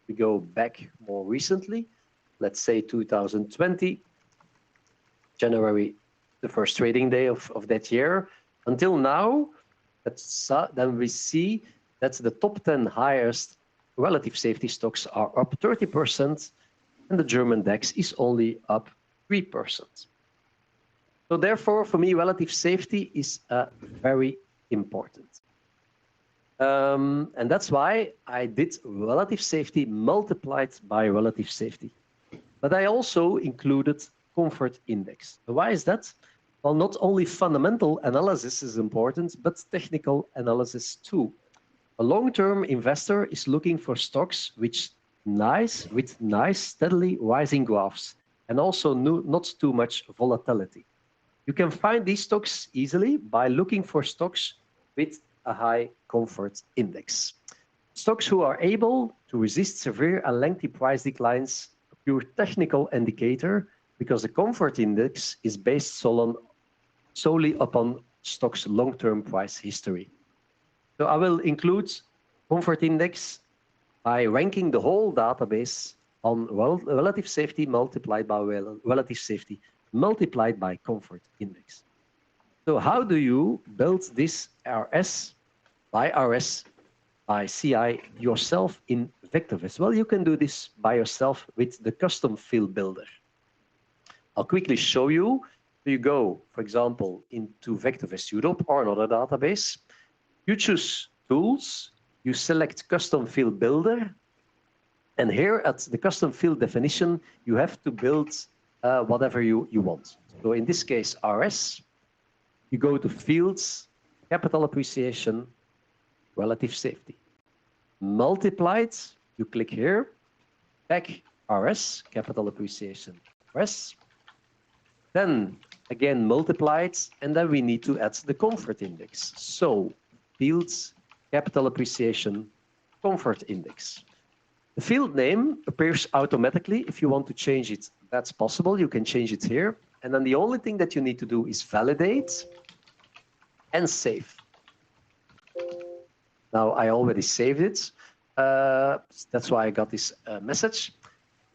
We go back more recently, let's say 2020, January, the first trading day of that year. Until now, then we see that the top 10 highest relative safety stocks are up 30%, and the German DAX is only up 3%. So therefore, for me, relative safety is very important. And that's why I did relative safety multiplied by relative safety. But I also included comfort index. Why is that? Well, not only fundamental analysis is important, but technical analysis too. A long-term investor is looking for stocks with nice, steadily rising graphs, and also not too much volatility. You can find these stocks easily by looking for stocks with a high comfort index. Stocks who are able to resist severe and lengthy price declines, a pure technical indicator, because the comfort index is based solely upon stocks' long-term price history. So I will include comfort index by ranking the whole database on relative safety multiplied by relative safety multiplied by comfort index. So how do you build this RS by CI yourself in VectorVest? Well, you can do this by yourself with the custom field builder. I'll quickly show you. You go, for example, into VectorVest Europe or another database. You choose Tools, you select Custom Field Builder, and here at the Custom Field Definition, you have to build whatever you want. So in this case, RS, you go to Fields, Capital Appreciation, Relative Safety. Multiplied, you click here, back RS, Capital Appreciation, RS. Then again multiplied, and then we need to add the comfort index. So Fields, Capital Appreciation, Comfort Index. The field name appears automatically. If you want to change it, that's possible. You can change it here. And then the only thing that you need to do is validate and save. Now I already saved it. That's why I got this message.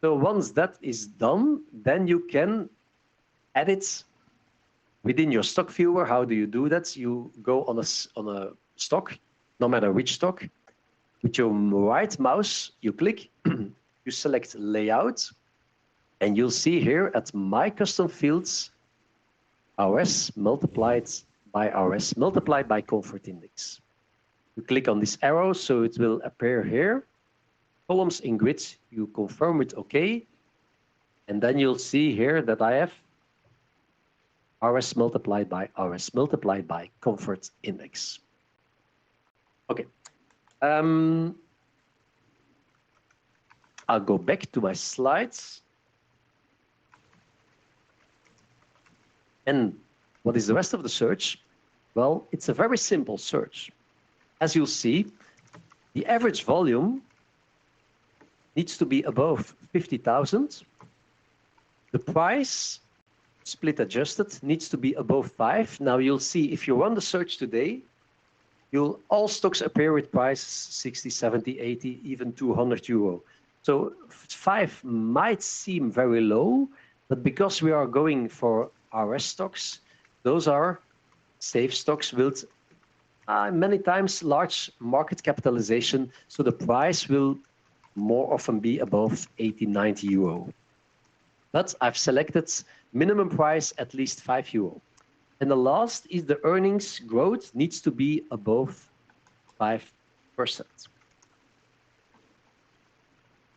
So once that is done, then you can edit within your stock viewer. How do you do that? You go on a stock, no matter which stock. With your right mouse, you click, you select layout, and you'll see here at my custom fields, RS multiplied by RS multiplied by comfort index. You click on this arrow, so it will appear here. Columns in grid, you confirm it OK. And then you'll see here that I have RS multiplied by comfort index. Okay. I'll go back to my slides. And what is the rest of the search? Well, it's a very simple search. As you'll see, the average volume needs to be above 50,000. The price, split adjusted, needs to be above 5. Now you'll see if you run the search today, all stocks appear with prices 60, 70, 80, even 200 euro. So 5 might seem very low, but because we are going for RS stocks, those are safe stocks with many times large market capitalization. So the price will more often be above 80, 90 euro. But I've selected minimum price at least 5 euro. And the last is the earnings growth needs to be above 5%.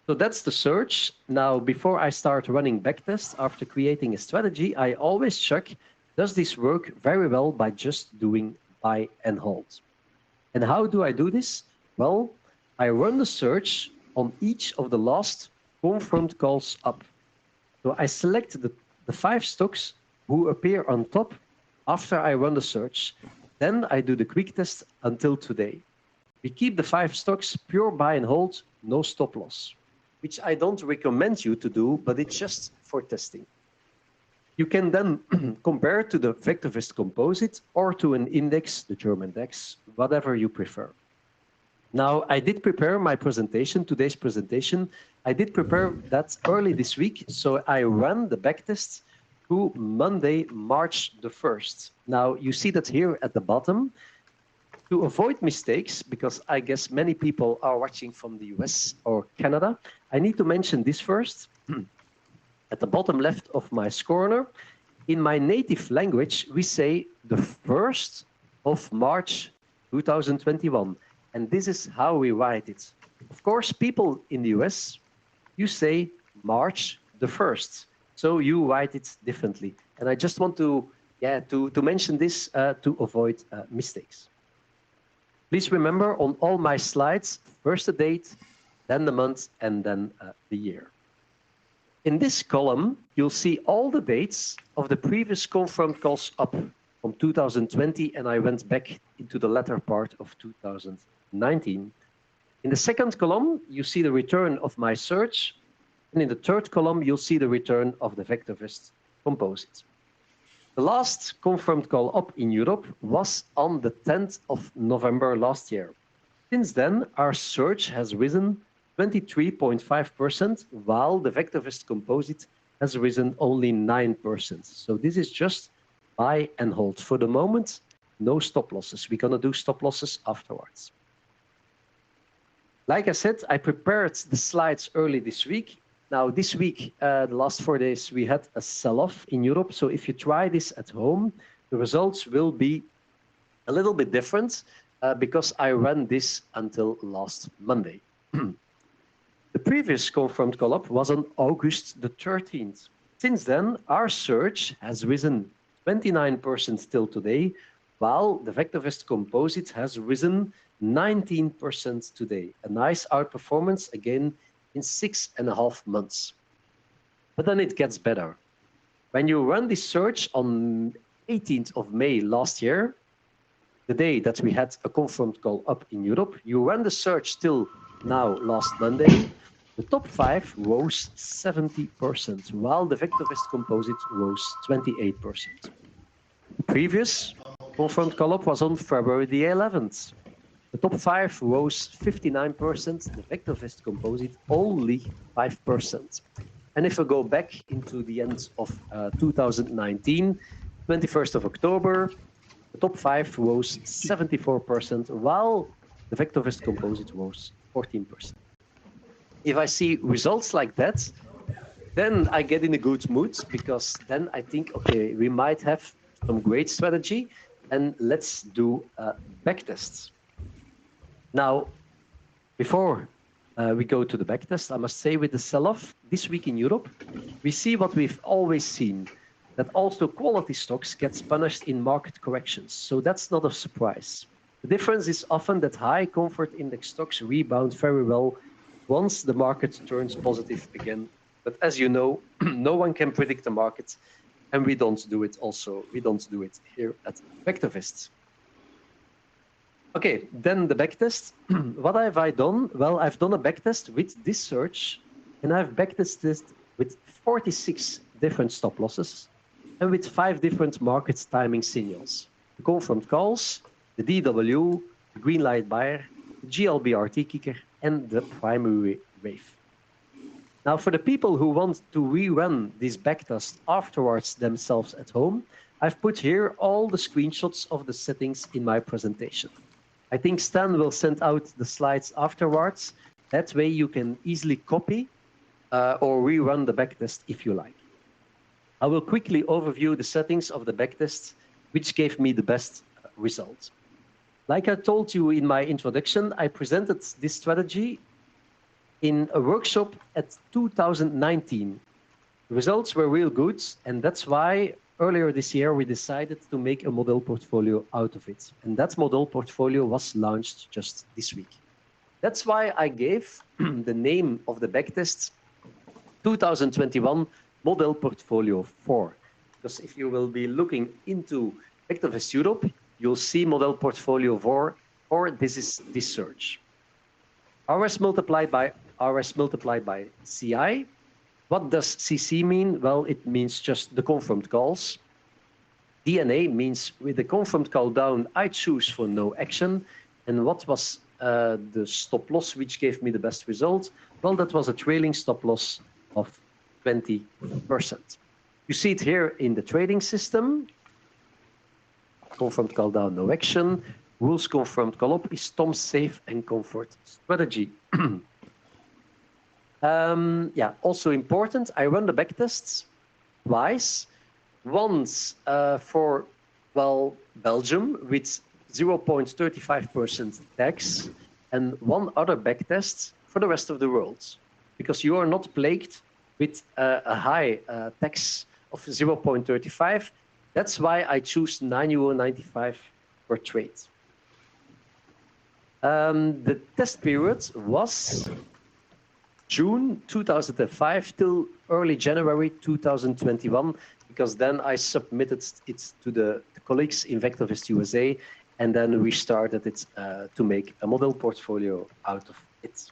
So that's the search. Now, before I start running backtest, after creating a strategy, I always check, does this work very well by just doing buy and hold? And how do I do this? Well, I run the search on each of the last confirmed calls up. So I select the 5 stocks who appear on top after I run the search. Then I do the quick test until today. We keep the 5 stocks pure buy and hold, no stop loss, which I don't recommend you to do, but it's just for testing. You can then compare to the VectorVest composite or to an index, the German DAX, whatever you prefer. Now, I did prepare my presentation, today's presentation. I did prepare that early this week, so I ran the backtest to Monday, March the 1st. Now, you see that here at the bottom. To avoid mistakes, because I guess many people are watching from the US or Canada, I need to mention this first. At the bottom left of my corner, in my native language, we say the 1st of March 2021. And this is how we write it. Of course, people in the US, you say March the 1st. So you write it differently. And I just want to mention this to avoid mistakes. Please remember on all my slides, first the date, then the month, and then the year. In this column, you'll see all the dates of the previous confirmed calls up from 2020, and I went back into the latter part of 2019. In the second column, you see the return of my search, and in the third column, you'll see the return of the VectorVest composite. The last confirmed call up in Europe was on the 10th of November last year. Since then, our search has risen 23.5%, while the VectorVest composite has risen only 9%. So this is just buy and hold. For the moment, no stop losses. We're going to do stop losses afterwards. Like I said, I prepared the slides early this week. Now, this week, the last 4 days, we had a sell-off in Europe. So if you try this at home, the results will be a little bit different because I ran this until last Monday. The previous confirmed call-up was on August the 13th. Since then, our search has risen 29% till today, while the VectorVest composite has risen 19% today. A nice outperformance again in 6.5 months. But then it gets better. When you run this search on 18th of May last year, the day that we had a confirmed call up in Europe, you run the search till now last Monday, the top 5 rose 70%, while the VectorVest composite rose 28%. The previous confirmed call up was on February the 11th. The top 5 rose 59%, the VectorVest composite only 5%. And if we go back into the end of 2019, 21st of October, the top 5 rose 74%, while the VectorVest composite rose 14%. If I see results like that, then I get in a good mood, because then I think, okay, we might have some great strategy, and let's do backtests. Now, before we go to the backtest, I must say with the sell-off this week in Europe, we see what we've always seen, that also quality stocks get punished in market corrections. So that's not a surprise. The difference is often that high comfort index stocks rebound very well once the market turns positive again. But as you know, no one can predict the market, and we don't do it also. We don't do it here at VectorVest. Okay, then the backtest. What have I done? Well, I've done a backtest with this search, and I've backtested with 46 different stop losses and with 5 different market timing signals: the confirmed calls, the DW, the green light buyer, the GLBRT kicker, and the primary wave. Now, for the people who want to rerun this backtest afterwards themselves at home, I've put here all the screenshots of the settings in my presentation. I think Stan will send out the slides afterwards. That way you can easily copy or rerun the backtest if you like. I will quickly overview the settings of the backtest, which gave me the best result. Like I told you in my introduction, I presented this strategy in a workshop at 2019. The results were real good, and that's why earlier this year we decided to make a model portfolio out of it. And that model portfolio was launched just this week. That's why I gave the name of the backtest 2021 Model Portfolio 4. Because if you will be looking into VectorVest Europe, you'll see Model Portfolio 4, or this is this search. RS multiplied by CI. What does CC mean? Well, it means just the confirmed calls. DNA means with the confirmed call down, I choose for no action. And what was the stop loss, which gave me the best result? Well, that was a trailing stop loss of 20%. You see it here in the trading system. Confirmed call down, no action. Rules confirmed call up is Tom's safe and comfort strategy. Yeah, also important, I run the backtests twice. Once for, well, Belgium with 0.35% tax, and one other backtest for the rest of the world, because you are not plagued with a high tax of 0.35. That's why I choose €9.95 per trade. The test period was June 2005 till early January 2021, because then I submitted it to the colleagues in VectorVest USA, and then we started it to make a model portfolio out of it.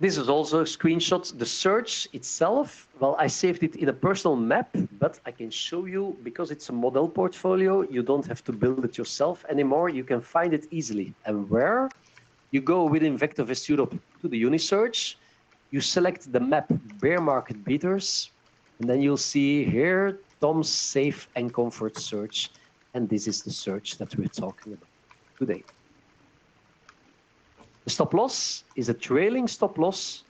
This is also a screenshot. The search itself, well, I saved it in a personal map, but I can show you, because it's a model portfolio, you don't have to build it yourself anymore. You can find it easily. And where? You go within VectorVest Europe to the Unisearch, you select the map bear market beaters, and then you'll see here Tom's safe and comfort search. And this is the search that we're talking about today. The stop loss is a trailing stop loss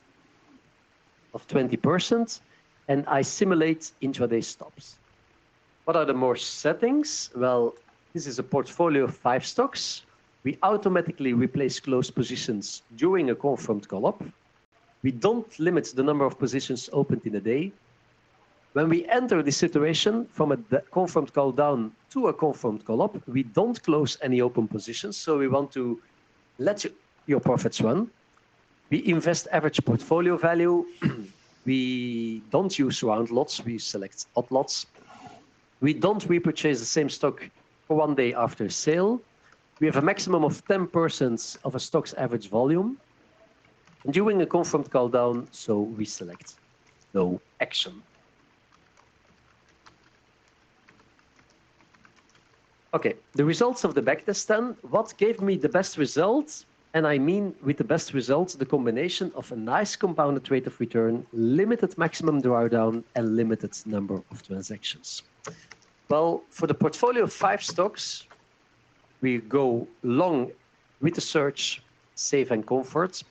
of 20%, and I simulate intraday stops. What are the more settings? Well, this is a portfolio of 5 stocks. We automatically replace closed positions during a confirmed call-up. We don't limit the number of positions opened in a day. When we enter this situation from a confirmed call down to a confirmed call-up, we don't close any open positions, so we want to let your profits run. We invest average portfolio value. We don't use round lots, we select odd lots. We don't repurchase the same stock for 1 day after sale. We have a maximum of 10% of a stock's average volume. And during a confirmed call down, so we select no action. Okay, the results of the backtest then. What gave me the best results? And I mean with the best results, the combination of a nice compounded rate of return, limited maximum drawdown, and limited number of transactions. Well, for the portfolio of 5 stocks, we go long with the search, safe and comfort,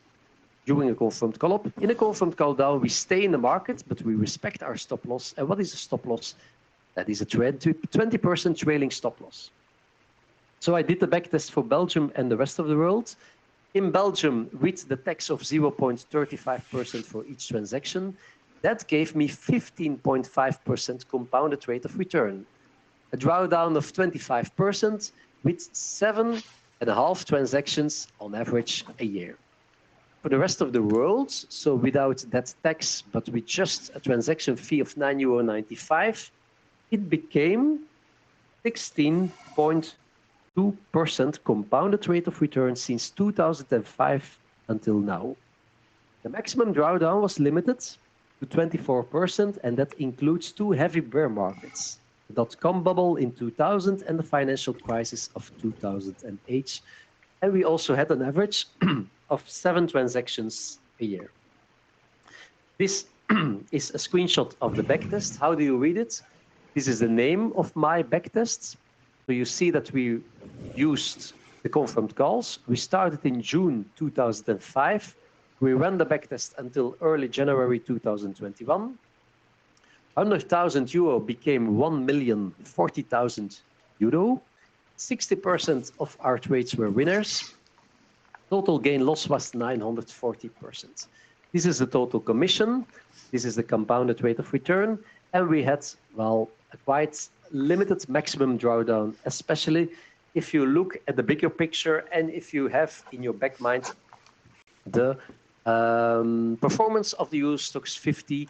during a confirmed call up. In a confirmed call down, we stay in the market, but we respect our stop loss. And what is a stop loss? That is a 20% trailing stop loss. So I did the backtest for Belgium and the rest of the world. In Belgium, with the tax of 0.35% for each transaction, that gave me 15.5% compounded rate of return. A drawdown of 25% with 7.5 transactions on average a year. For the rest of the world, so without that tax, but with just a transaction fee of €9.95, it became 16.2% compounded rate of return since 2005 until now. The maximum drawdown was limited to 24%, and that includes 2 heavy bear markets, the dot-com bubble in 2000 and the financial crisis of 2008. And we also had an average of 7 transactions a year. This is a screenshot of the backtest. How do you read it? This is the name of my backtest. So you see that we used the confirmed calls. We started in June 2005. We ran the backtest until early January 2021. €100,000 became €1,040,000. 60% of our trades were winners. Total gain loss was 940%. This is the total commission. This is the compounded rate of return. And we had, well, a quite limited maximum drawdown, especially if you look at the bigger picture and if you have in your back mind the performance of the Euro Stoxx 50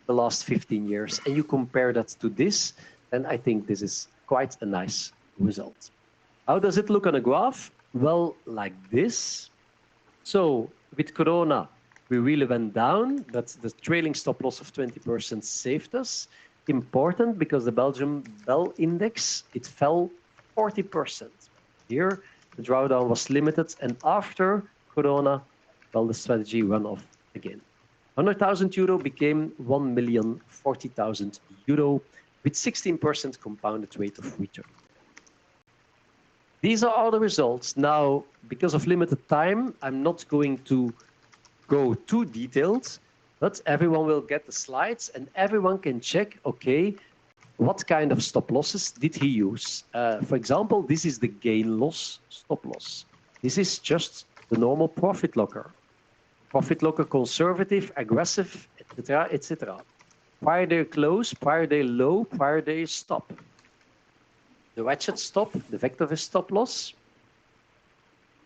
the last 15 years, and you compare that to this, then I think this is quite a nice result. How does it look on a graph? Well, like this. So with Corona, we really went down, but the trailing stop loss of 20% saved us. Important because the Belgium Bell Index, it fell 40%. Here, the drawdown was limited, and after Corona, well, the strategy ran off again. 100,000 euro became 1,040,000 euro with 16% compounded rate of return. These are all the results. Now, because of limited time, I'm not going to go too detailed, but everyone will get the slides and everyone can check, okay, what kind of stop losses did he use? For example, this is the gain loss stop loss. This is just the normal profit locker. Profit locker, conservative, aggressive, etc., etc. Prior day close, prior day low, prior day stop. The ratchet stop, the VectorVest stop loss.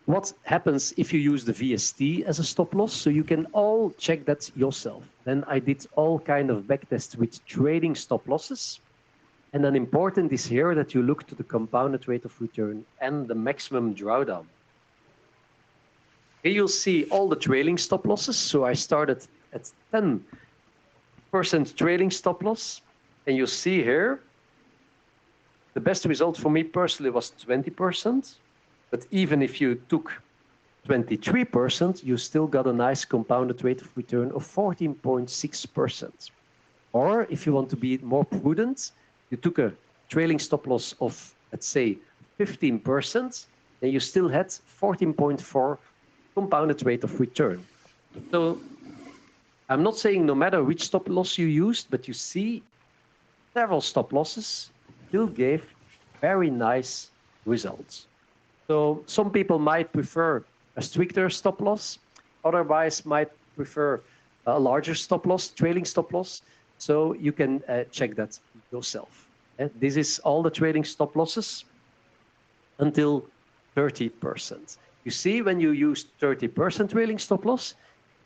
What happens if you use the VST as a stop loss? So you can all check that yourself. Then I did all kind of backtests with trading stop losses. And then important is here that you look to the compounded rate of return and the maximum drawdown. Here you'll see all the trailing stop losses. So I started at 10% trailing stop loss. And you see here, the best result for me personally was 20%. But even if you took 23%, you still got a nice compounded rate of return of 14.6%. Or if you want to be more prudent, you took a trailing stop loss of, let's say, 15%, and you still had 14.4 compounded rate of return. So I'm not saying no matter which stop loss you used, but you see several stop losses still gave very nice results. So some people might prefer a stricter stop loss, otherwise might prefer a larger stop loss, trailing stop loss. So you can check that yourself. This is all the trading stop losses until 30%. You see, when you use 30% trailing stop loss,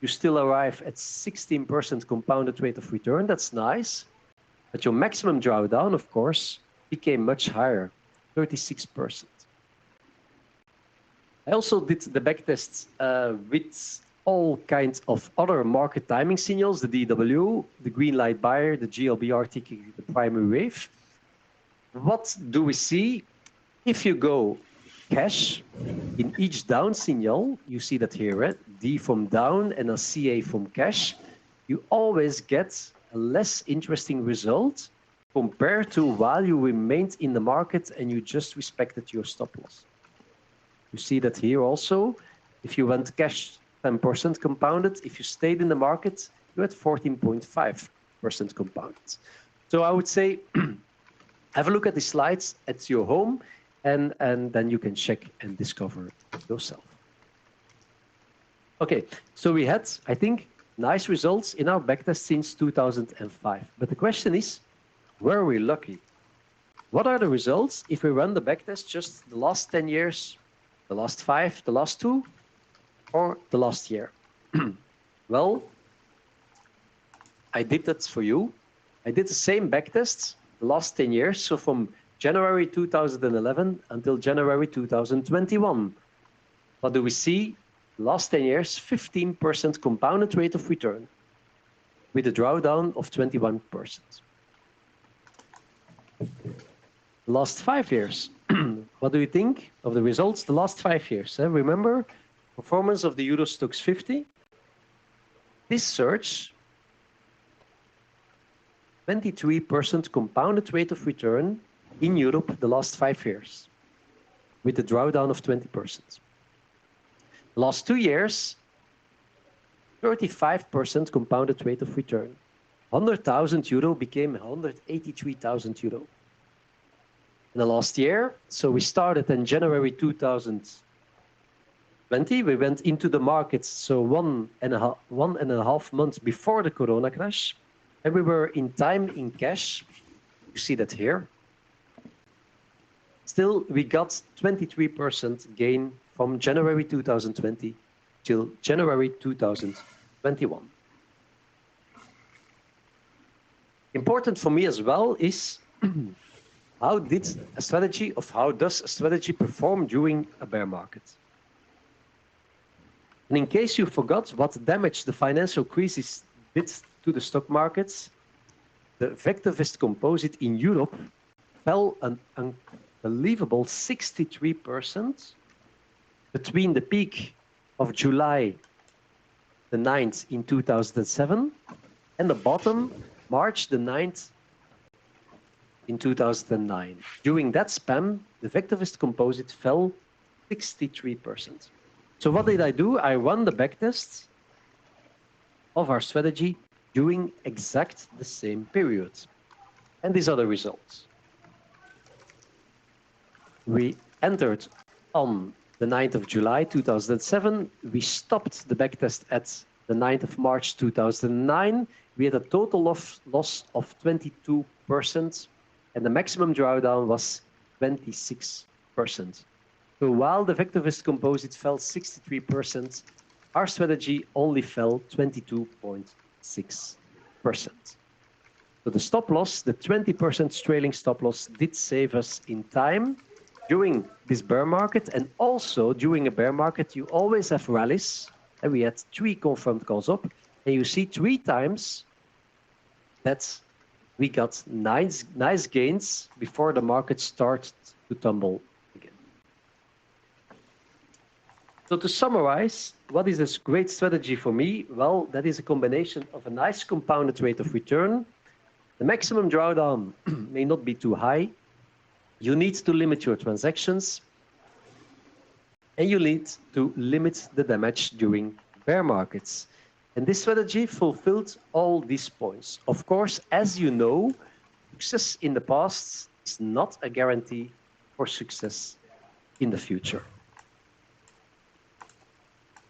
you still arrive at 16% compounded rate of return. That's nice. But your maximum drawdown, of course, became much higher, 36%. I also did the backtests with all kinds of other market timing signals, the DW, the green light buyer, the GLBR ticking the primary wave. What do we see? If you go cash in each down signal, you see that here, right? D from down and a CA from cash, you always get a less interesting result compared to while you remained in the market and you just respected your stop loss. You see that here also, if you went cash 10% compounded, if you stayed in the market, you had 14.5% compounded. So I would say, have a look at the slides at your home, and then you can check and discover it yourself. Okay, so we had, I think, nice results in our backtest since 2005. But the question is, were we lucky? What are the results if we run the backtest just the last 10 years, the last 5, the last 2, or the last year? Well, I did that for you. I did the same backtests the last 10 years, so from January 2011 until January 2021. What do we see? Last 10 years, 15% compounded rate of return with a drawdown of 21%. Last 5 years, what do you think of the results the last 5 years? Remember, performance of the Euro Stoxx 50? This surge, 23% compounded rate of return in Europe the last 5 years with a drawdown of 20%. The last 2 years, 35% compounded rate of return. 100,000 euro became 183,000 euro. In the last year, so we started in January 2020, we went into the markets, so one and a half months before the Corona crash, and we were in time in cash. You see that here. Still, we got 23% gain from January 2020 till January 2021. Important for me as well is how does a strategy perform during a bear market? And in case you forgot what damage the financial crisis did to the stock markets, the VectorVest composite in Europe fell an unbelievable 63% between the peak of July the 9th in 2007, and the bottom, March the 9th in 2009. During that span, the VectorVest composite fell 63%. So what did I do? I run the backtest of our strategy during exact the same period. And these are the results. We entered on the 9th of July 2007. We stopped the backtest at the 9th of March 2009. We had a total loss of 22%, and the maximum drawdown was 26%. So while the VectorVest composite fell 63%, our strategy only fell 22.6%. So the stop loss, the 20% trailing stop loss, did save us in time during this bear market, and also during a bear market, you always have rallies, and we had 3 confirmed calls up, and you see 3 times that we got nice gains before the market started to tumble again. So to summarize, what is this great strategy for me? Well, that is a combination of a nice compounded rate of return. The maximum drawdown may not be too high. You need to limit your transactions, and you need to limit the damage during bear markets. And this strategy fulfilled all these points. Of course, as you know, success in the past is not a guarantee for success in the future.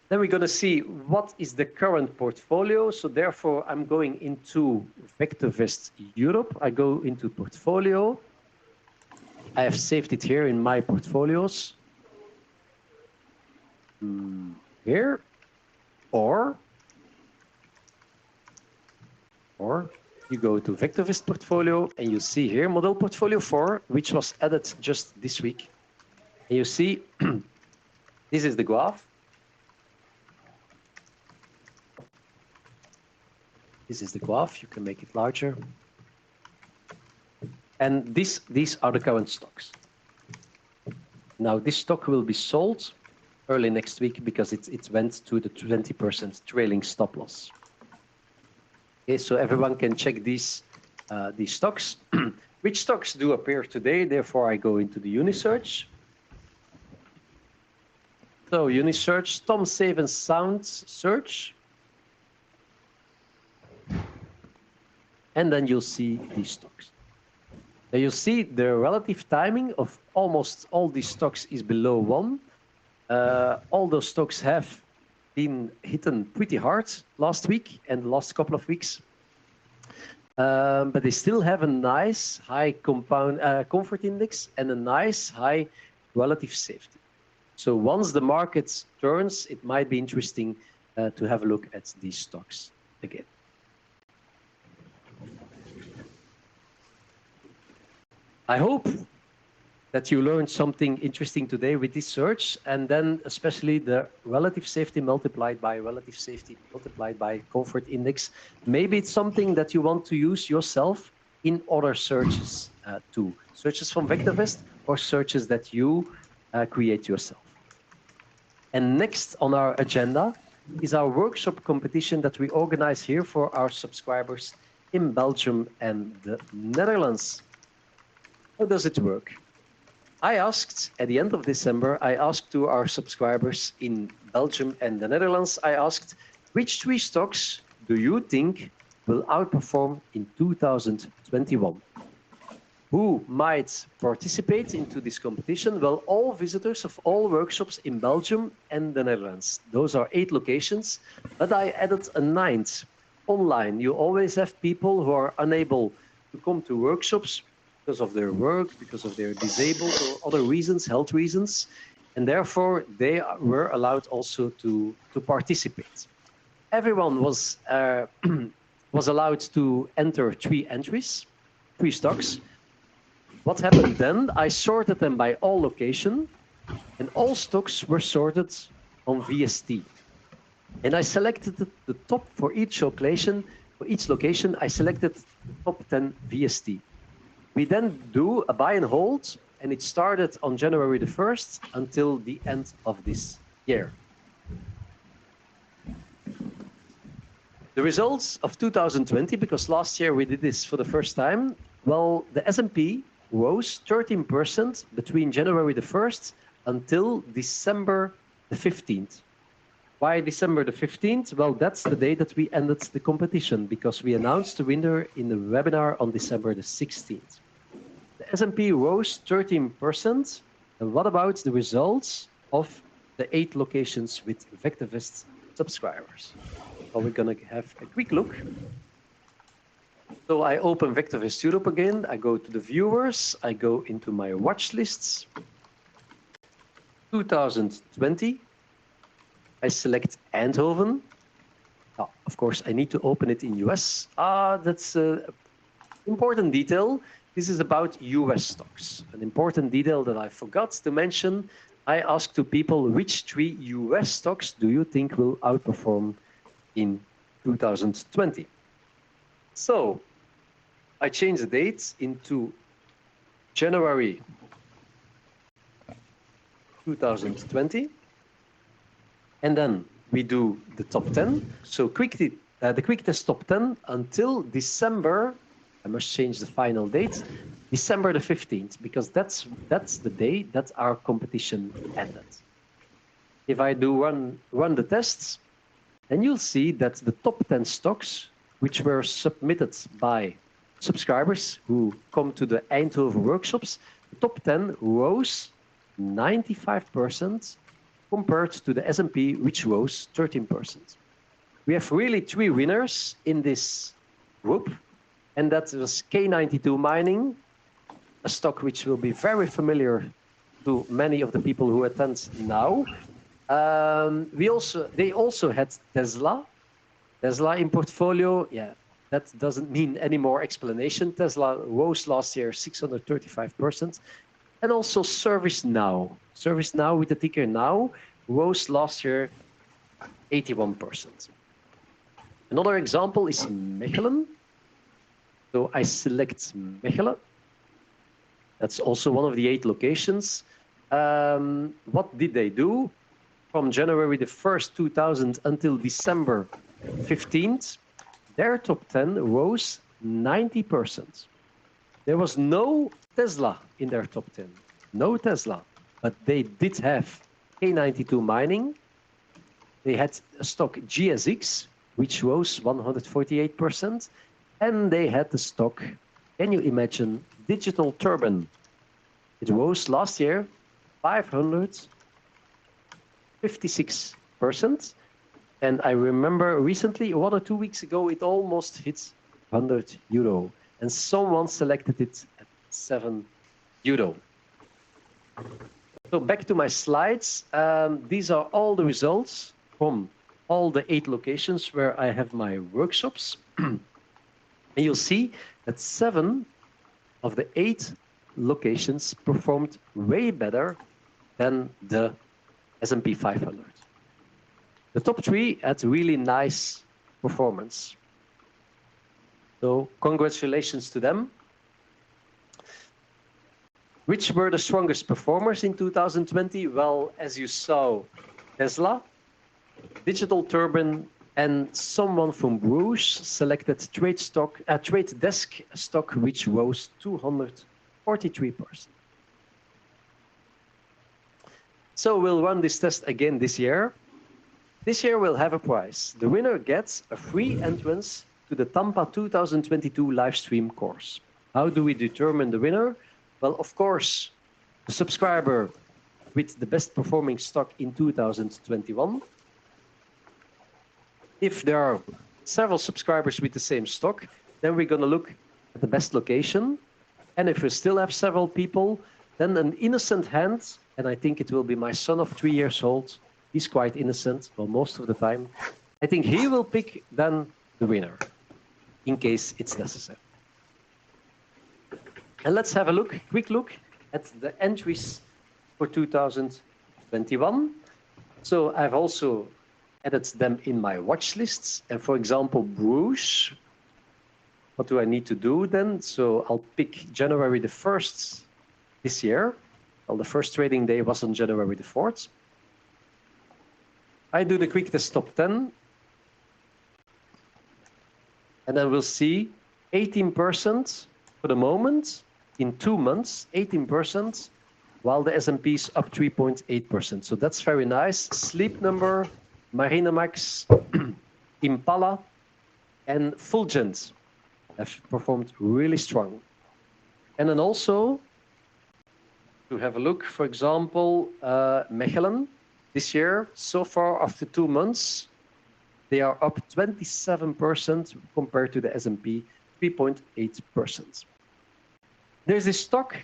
Then we're going to see what is the current portfolio. So therefore, I'm going into VectorVest Europe. I go into portfolio. I have saved it here in my portfolios. Here. Or you go to VectorVest portfolio and you see here model portfolio 4, which was added just this week. And you see, this is the graph. This is the graph. You can make it larger. And these are the current stocks. Now, this stock will be sold early next week because it went to the 20% trailing stop loss. Okay, so everyone can check these stocks. Which stocks do appear today? Therefore, I go into the Unisearch. So Unisearch, Tom Safe and Sound Search. And then you'll see these stocks. Now you'll see the relative timing of almost all these stocks is below 1. All those stocks have been hit pretty hard last week and the last couple of weeks. But they still have a nice high comfort index and a nice high relative safety. So once the market turns, it might be interesting to have a look at these stocks again. I hope that you learned something interesting today with this search, and then especially the relative safety multiplied by comfort index. Maybe it's something that you want to use yourself in other searches too. Searches from VectorVest or searches that you create yourself. And next on our agenda is our workshop competition that we organize here for our subscribers in Belgium and the Netherlands. How does it work? I asked at the end of December, I asked to our subscribers in Belgium and the Netherlands, I asked, which 3 stocks do you think will outperform in 2021? Who might participate into this competition? Well, all visitors of all workshops in Belgium and the Netherlands. Those are 8 locations, but I added a 9th online. You always have people who are unable to come to workshops because of their work, because of their disabled or other reasons, health reasons, and therefore they were allowed also to participate. Everyone was allowed to enter 3 entries, 3 stocks. What happened then? I sorted them by all location, and all stocks were sorted on VST. And I selected the top for each location. For each location, I selected the top 10 VST. We then do a buy and hold, and it started on January the 1st until the end of this year. The results of 2020, because last year we did this for the first time, well, the S&P rose 13% between January the 1st until December the 15th. Why December the 15th? Well, that's the day that we ended the competition, because we announced the winner in the webinar on December the 16th. The S&P rose 13%. And what about the results of the 8 locations with VectorVest subscribers? Well, we're going to have a quick look. So I open VectorVest Europe again. I go to the viewers. I go into my watch lists. 2020. I select Eindhoven. Oh, of course, I need to open it in US. That's an important detail. This is about US stocks. An important detail that I forgot to mention. I asked to people, which 3 US stocks do you think will outperform in 2020? So I changed the dates into January 2020. And then we do the top 10. So the quick test top 10 until December. I must change the final date. December the 15th, because that's the day that our competition ended. If I do run the tests, then you'll see that the top 10 stocks, which were submitted by subscribers who come to the Eindhoven workshops, the top 10 rose 95% compared to the S&P, which rose 13%. We have really 3 winners in this group, and that was K92 Mining, a stock which will be very familiar to many of the people who attend now. They also had Tesla in portfolio. Yeah, that doesn't mean any more explanation. Tesla rose last year 635%. And also ServiceNow. ServiceNow with the ticker NOW rose last year 81%. Another example is Mechelen. So I select Mechelen. That's also one of the 8 locations. What did they do? From January the 1st, 2000 until December 15th, their top 10 rose 90%. There was no Tesla in their top 10. No Tesla. But they did have K92 Mining. They had a stock GSX, which rose 148%. And they had the stock, can you imagine, Digital Turbine. It rose last year 556%. And I remember recently, 1 or 2 weeks ago, it almost hit €100. And someone selected it at €7. So back to my slides. These are all the results from all the 8 locations where I have my workshops. And you'll see that 7 of the 8 locations performed way better than the S&P 500. The top 3 had really nice performance. So congratulations to them. Which were the strongest performers in 2020? Well, as you saw, Tesla, Digital Turbine, and someone from Bruges selected Trade Desk stock, which rose 243%. So we'll run this test again this year. This year we'll have a prize. The winner gets a free entrance to the Tampa 2022 live stream course. How do we determine the winner? Well, of course, the subscriber with the best performing stock in 2021. If there are several subscribers with the same stock, then we're going to look at the best location. And if we still have several people, then an innocent hand, and I think it will be my son of 3 years old. He's quite innocent, well, most of the time. I think he will pick then the winner, in case it's necessary. And let's have a quick look at the entries for 2021. So I've also added them in my watch lists. And for example, Bruges, what do I need to do then? So I'll pick January the 1st this year. Well, the first trading day was on January the 4th. I do the quick test top 10. And then we'll see 18% for the moment, in 2 months, 18%, while the S&P is up 3.8%. So that's very nice. Sleep Number, Marinamax, Impala, and Fulgent have performed really strong. And then also, to have a look, for example, Mechelen, this year, so far after 2 months, they are up 27% compared to the S&P, 3.8%. There's this stock.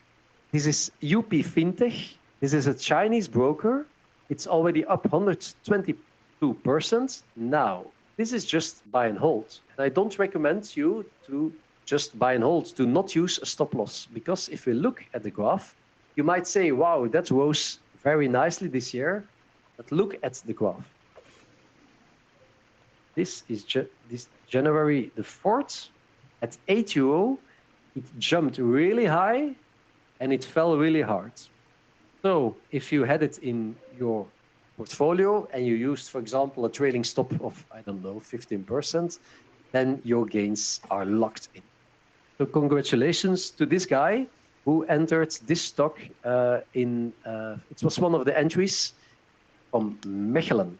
This is UP Fintech. This is a Chinese broker. It's already up 122%. Now, this is just buy and hold. And I don't recommend you to just buy and hold, to not use a stop loss, because if you look at the graph, you might say, wow, that rose very nicely this year. But look at the graph. This is this January the 4th at €8. It jumped really high and it fell really hard. So if you had it in your portfolio and you used, for example, a trailing stop of, I don't know, 15%, then your gains are locked in. So congratulations to this guy who entered this stock it was one of the entries from Mechelen.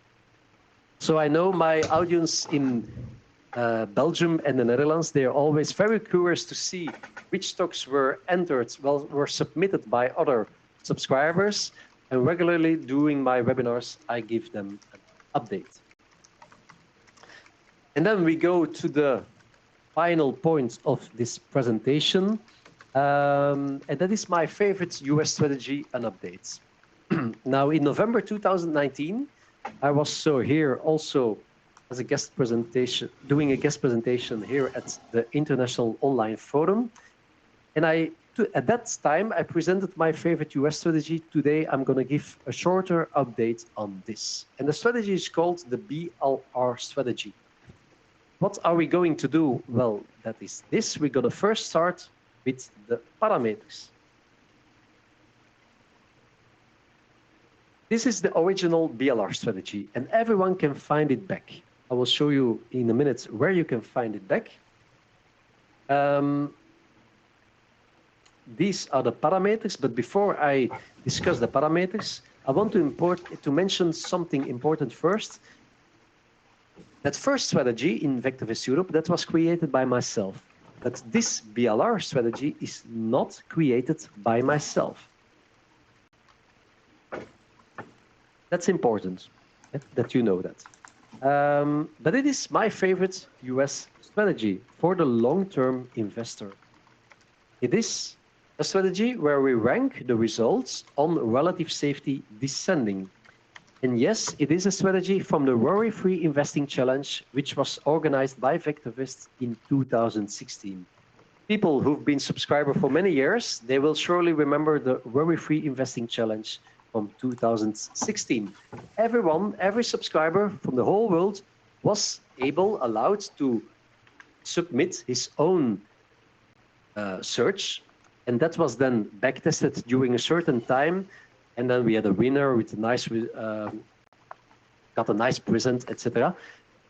So I know my audience in Belgium and the Netherlands, they are always very curious to see which stocks were entered, were submitted by other subscribers. And regularly during my webinars, I give them an update. And then we go to the final point of this presentation. And that is my favorite US strategy and updates. Now, in November 2019, I was here also as a guest presentation, doing a guest presentation here at the International Online Forum. And at that time, I presented my favorite US strategy. Today, I'm going to give a shorter update on this. And the strategy is called the BLR strategy. What are we going to do? Well, that is this. We're going to first start with the parameters. This is the original BLR strategy, and everyone can find it back. I will show you in a minute where you can find it back. These are the parameters, but before I discuss the parameters, I want to mention something important first. That first strategy in VectorVest Europe, that was created by myself. But this BLR strategy is not created by myself. That's important that you know that. But it is my favorite US strategy for the long-term investor. It is a strategy where we rank the results on relative safety descending. And yes, it is a strategy from the Worry-Free Investing Challenge, which was organized by VectorVest in 2016. People who've been subscribers for many years, they will surely remember the Worry-Free Investing Challenge from 2016. Every subscriber from the whole world was allowed to submit his own search, and that was then backtested during a certain time, and then we had a winner with a nice, got a nice present, etc.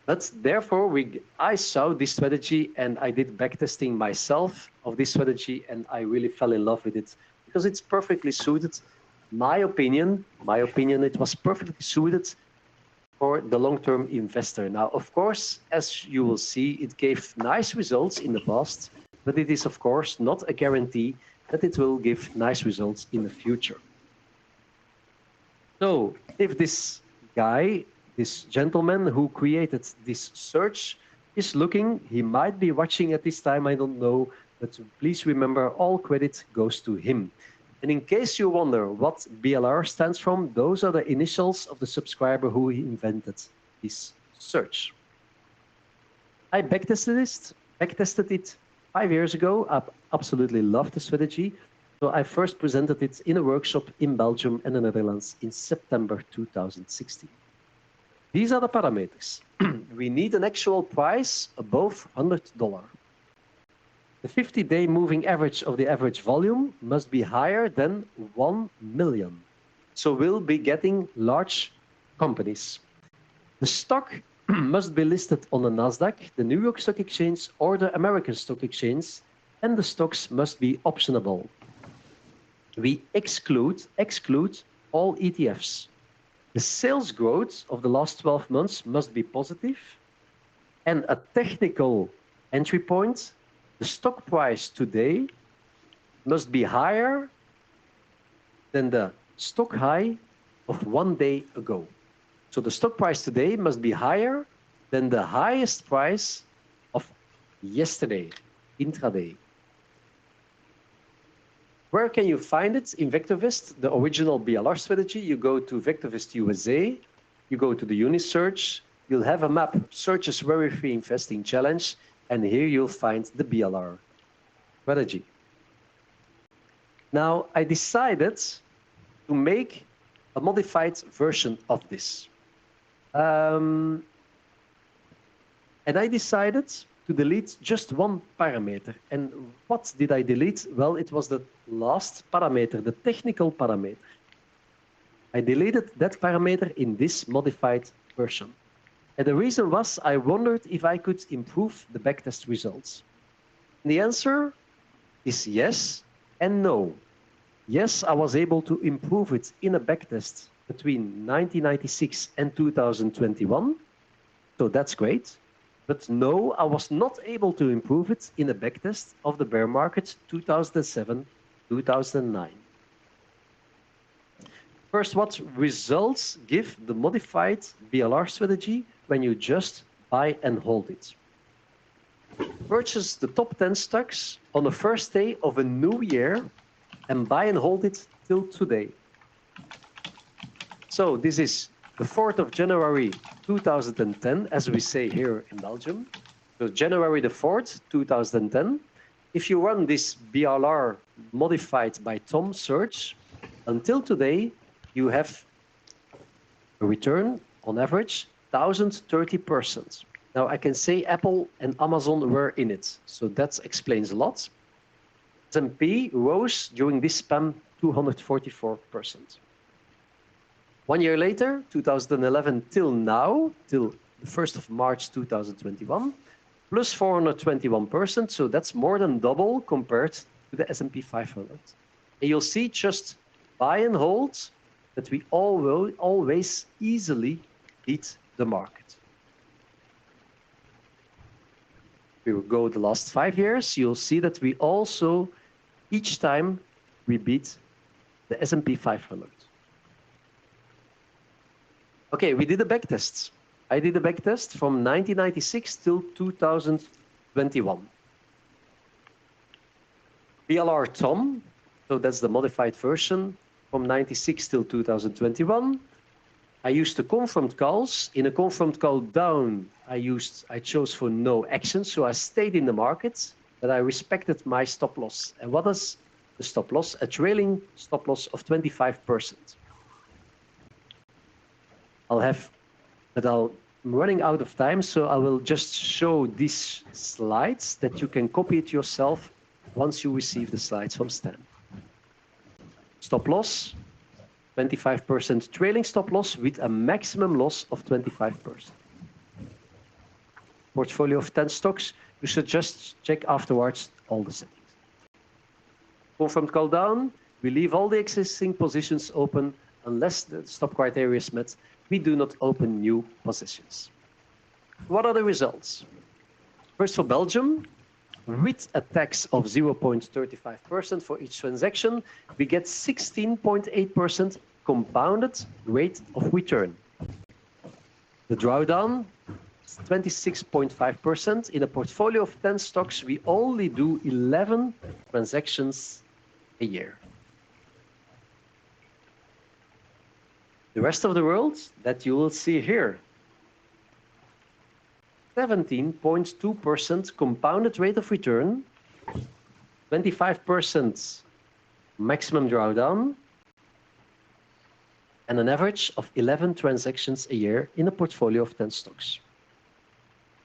But therefore, I saw this strategy and I did backtesting myself of this strategy, and I really fell in love with it because it's perfectly suited. My opinion, it was perfectly suited for the long-term investor. Now, of course, as you will see, it gave nice results in the past, but it is, of course, not a guarantee that it will give nice results in the future. So if this guy, this gentleman who created this search is looking, he might be watching at this time, I don't know, but please remember all credit goes to him. And in case you wonder what BLR stands from, those are the initials of the subscriber who invented this search. I backtested it 5 years ago. I absolutely love the strategy. So I first presented it in a workshop in Belgium and the Netherlands in September 2016. These are the parameters. We need an actual price above $100. The 50-day moving average of the average volume must be higher than 1 million. So we'll be getting large companies. The stock must be listed on the Nasdaq, the New York Stock Exchange, or the American Stock Exchange, and the stocks must be optionable. We exclude all ETFs. The sales growth of the last 12 months must be positive, and a technical entry point, the stock price today must be higher than the stock high of 1 day ago. So the stock price today must be higher than the highest price of yesterday, intraday. Where can you find it? In VectorVest, the original BLR strategy, you go to VectorVest USA, you go to the Unisearch, you'll have a map, searches Worry-Free Investing Challenge, and here you'll find the BLR strategy. Now, I decided to make a modified version of this. And I decided to delete just one parameter. And what did I delete? Well, it was the last parameter, the technical parameter. I deleted that parameter in this modified version. And the reason was I wondered if I could improve the backtest results. And the answer is yes and no. Yes, I was able to improve it in a backtest between 1996 and 2021. So that's great. But no, I was not able to improve it in a backtest of the bear market 2007, 2009. First, what results give the modified BLR strategy when you just buy and hold it? Purchase the top 10 stocks on the first day of a new year and buy and hold it till today. So this is the 4th of January 2010, as we say here in Belgium. So January the 4th, 2010. If you run this BLR modified by Tom search, until today, you have a return on average 1,030%. Now I can say Apple and Amazon were in it, so that explains a lot. S&P rose during this span 244%. 1 year later, 2011 till now, till the 1st of March 2021, plus 421%, so that's more than double compared to the S&P 500. And you'll see just buy and hold that we always easily beat the market. We will go the last 5 years, you'll see that we also, each time, we beat the S&P 500. Okay, we did a backtest. I did a backtest from 1996 till 2021. BLR Tom, so that's the modified version, from 96 till 2021. I used the confirmed calls. In a confirmed call down, I chose for no action, so I stayed in the market, but I respected my stop loss. And what is the stop loss? A trailing stop loss of 25%. I'm running out of time, so I will just show these slides that you can copy it yourself once you receive the slides from Stan. Stop loss, 25% trailing stop loss with a maximum loss of 25%. Portfolio of 10 stocks, you should just check afterwards all the settings. Confirmed call down, we leave all the existing positions open unless the stop criteria is met. We do not open new positions. What are the results? First, for Belgium, with a tax of 0.35% for each transaction, we get 16.8% compounded rate of return. The drawdown is 26.5%. In a portfolio of 10 stocks, we only do 11 transactions a year. The rest of the world that you will see here, 17.2% compounded rate of return, 25% maximum drawdown, and an average of 11 transactions a year in a portfolio of 10 stocks.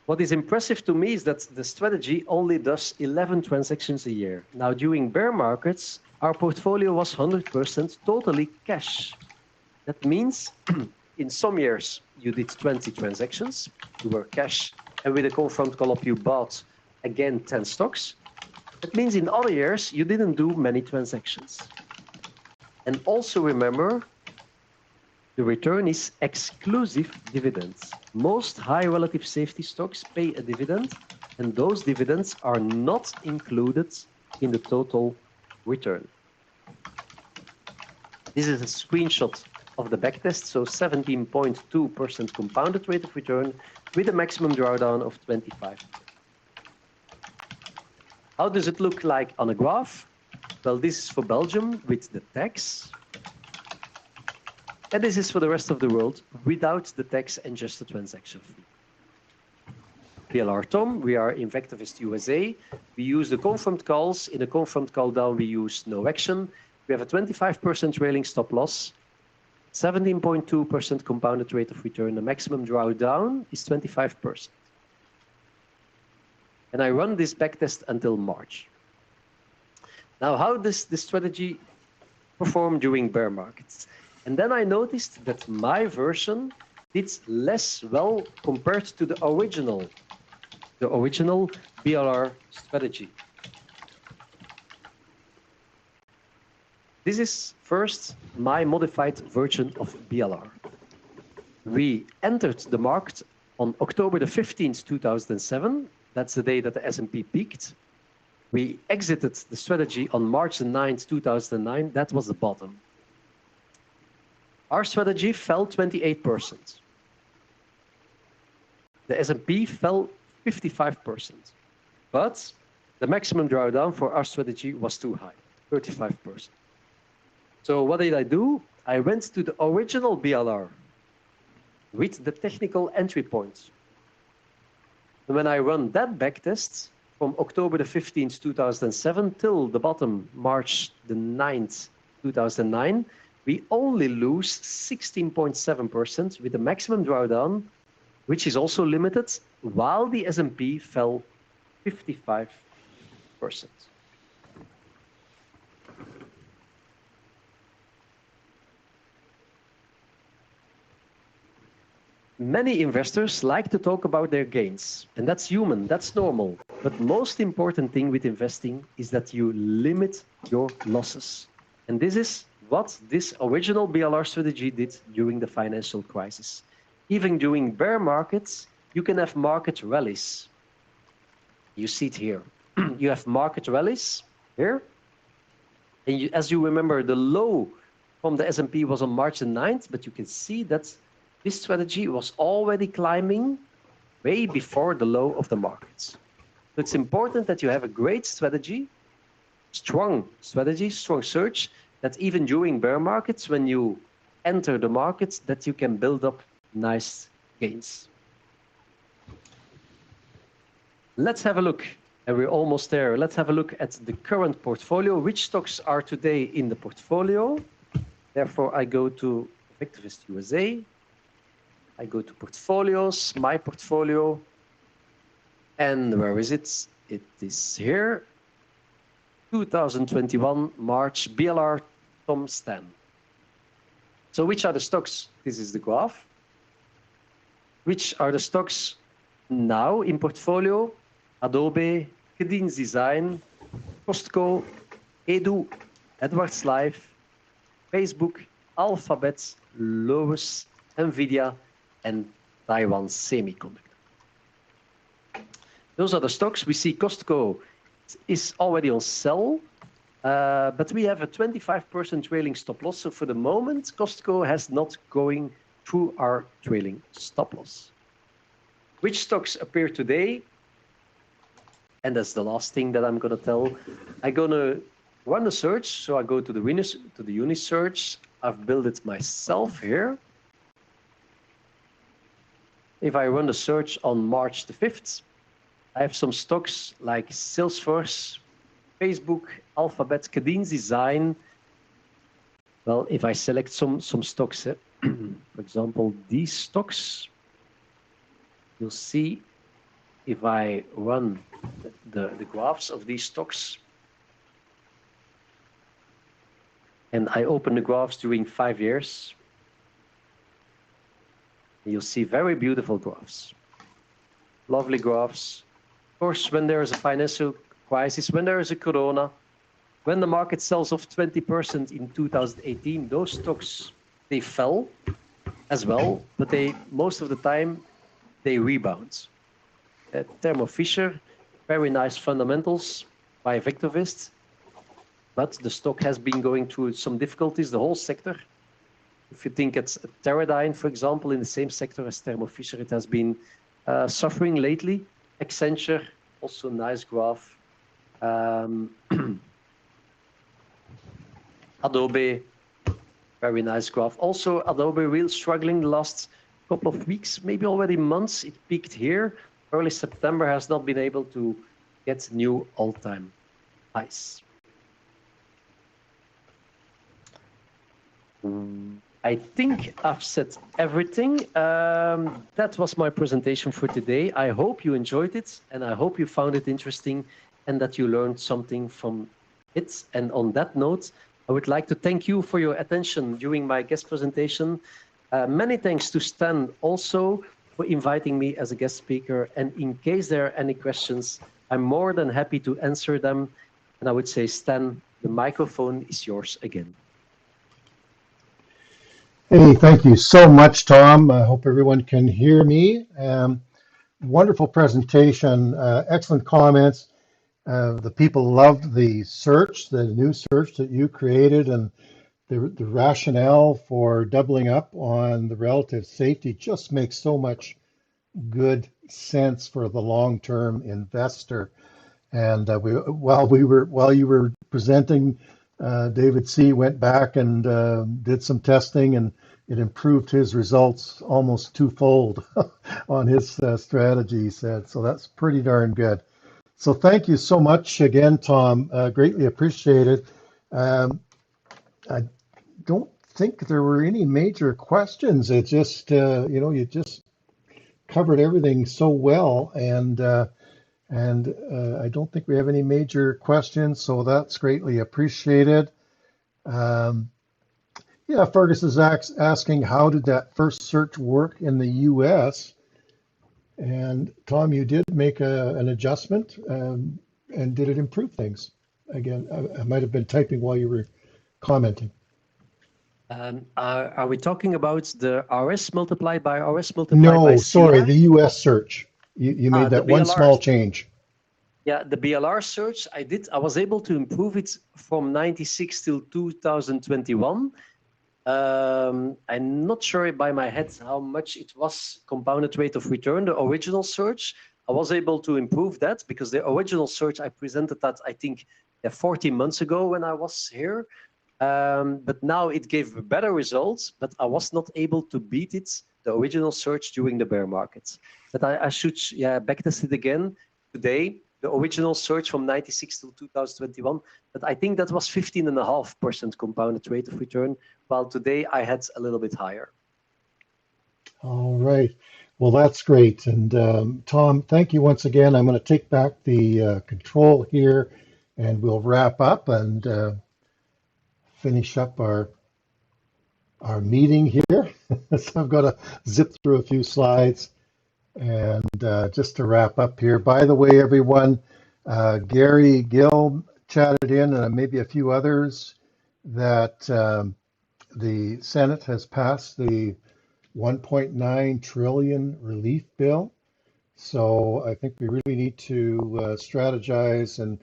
What is impressive to me is that the strategy only does 11 transactions a year. Now, during bear markets, our portfolio was 100% totally cash. That means in some years, you did 20 transactions, you were cash, and with a confront call-up, you bought, again, 10 stocks. That means in other years, you didn't do many transactions. And also remember, the return is exclusive dividends. Most high relative safety stocks pay a dividend, and those dividends are not included in the total return. This is a screenshot of the backtest, so 17.2% compounded rate of return with a maximum drawdown of 25%. How does it look like on a graph? Well, this is for Belgium with the tax. And this is for the rest of the world without the tax and just the transaction fee. PLR Tom, we are in VectorVest USA. We use the confirmed calls. In a confirmed call down, we use no action. We have a 25% trailing stop loss, 17.2% compounded rate of return. The maximum drawdown is 25%. And I run this backtest until March. Now, how does this strategy perform during bear markets? And then I noticed that my version did less well compared to the original BLR strategy. This is first my modified version of BLR. We entered the market on October the 15th, 2007. That's the day that the S&P peaked. We exited the strategy on March the 9th, 2009. That was the bottom. Our strategy fell 28%. The S&P fell 55%. But the maximum drawdown for our strategy was too high, 35%. So what did I do? I went to the original BLR with the technical entry points. And when I run that backtest from October the 15th, 2007 till the bottom, March the 9th, 2009, we only lose 16.7% with a maximum drawdown, which is also limited, while the S&P fell 55%. Many investors like to talk about their gains, and that's human, that's normal. But most important thing with investing is that you limit your losses. And this is what this original BLR strategy did during the financial crisis. Even during bear markets, you can have market rallies. You see it here. You have market rallies here. And as you remember, the low from the S&P was on March the 9th, but you can see that this strategy was already climbing way before the low of the markets. So it's important that you have a great strategy, strong search, that even during bear markets, when you enter the markets, that you can build up nice gains. Let's have a look, and we're almost there. Let's have a look at the current portfolio. Which stocks are today in the portfolio? Therefore, I go to VectorVest USA. I go to portfolios, my portfolio, and where is it? It is here, 2021 March, BLR Tom Stan. So which are the stocks? This is the graph. Which are the stocks now in portfolio? Adobe, Gediens Design, Costco, Edu, Edwards Life, Facebook, Alphabet, Lowe's, Nvidia, and Taiwan Semiconductor. Those are the stocks. We see Costco is already on sell, but we have a 25% trailing stop loss. So for the moment, Costco has not going through our trailing stop loss. Which stocks appear today? And that's the last thing that I'm going to tell. I'm going to run a search. So I go to the Unisearch. I've built it myself here. If I run the search on March the 5th, I have some stocks like Salesforce, Facebook, Alphabet, Gediens Design. Well, if I select some stocks, for example, these stocks, you'll see if I run the graphs of these stocks, and I open the graphs during 5 years, You'll see very beautiful graphs, lovely graphs. Of course, when there is a financial crisis, when there is a corona, when the market sells off 20% in 2018, those stocks, they fell as well, but they, most of the time, they rebound. Thermo Fisher, very nice fundamentals by VectorVest, but the stock has been going through some difficulties, the whole sector. If you think it's Teradyne, for example, in the same sector as Thermo Fisher, it has been suffering lately. Accenture, also nice graph. Adobe, very nice graph. Also, Adobe real struggling the last couple of weeks, maybe already months. It peaked here. Early September has not been able to get new all-time highs. I think I've said everything. That was my presentation for today. I hope you enjoyed it, and I hope you found it interesting and that you learned something from it. And on that note, I would like to thank you for your attention during my guest presentation. Many thanks to Stan also for inviting me as a guest speaker. And in case there are any questions, I'm more than happy to answer them. And I would say, Stan, the microphone is yours again. Hey, thank you so much, Tom. I hope everyone can hear me. Wonderful presentation, excellent comments. The people loved the search, the new search that you created, and the rationale for doubling up on the relative safety just makes so much good sense for the long-term investor. And while you were presenting, David C. went back and did some testing, and it improved his results almost twofold on his strategy, he said. So that's pretty darn good. So thank you so much again, Tom. Greatly appreciated. I don't think there were any major questions. It just, you just covered everything so well, and I don't think we have any major questions, so that's greatly appreciated. Yeah, Fergus is asking, how did that first search work in the US? And Tom, you did make an adjustment, and did it improve things? Again, I might have been typing while you were commenting. Are we talking about the RS multiplied by RS multiplied by CR? No, sorry, the US search. You made that one small change. Yeah, the BLR search I was able to improve it from 96 till 2021. I'm not sure by my head how much it was compounded rate of return, the original search. I was able to improve that because the original search I presented that, I think, 14 months ago when I was here. But now it gave better results, but I was not able to beat it, the original search during the bear market. But I should backtest it again today, the original search from 96 to 2021. But I think that was 15.5% compounded rate of return, while today I had a little bit higher. All right. Well, that's great. And Tom, thank you once again. I'm going to take back the control here, and we'll wrap up and finish up our meeting here. So I've got to zip through a few slides, and just to wrap up here. By the way, everyone, Gary Gill chatted in, and maybe a few others, that the Senate has passed the 1.9 trillion relief bill. So I think we really need to strategize and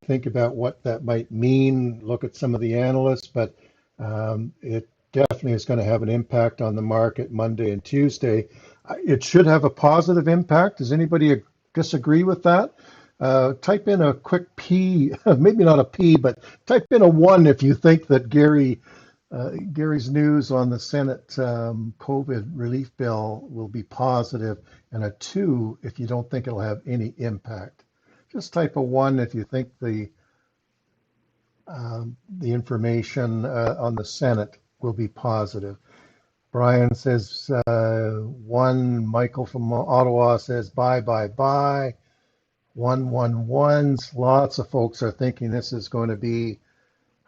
think about what that might mean, look at some of the analysts, but it definitely is going to have an impact on the market Monday and Tuesday. It should have a positive impact. Does anybody disagree with that? Type in a quick P, maybe not a P, but type in a 1 if you think that Gary's news on the Senate COVID relief bill will be positive, and a 2 if you don't think it'll have any impact. Just type a 1 if you think the information on the Senate will be positive. Brian says 1. Michael from Ottawa says buy. 111s. Lots of folks are thinking this is going to be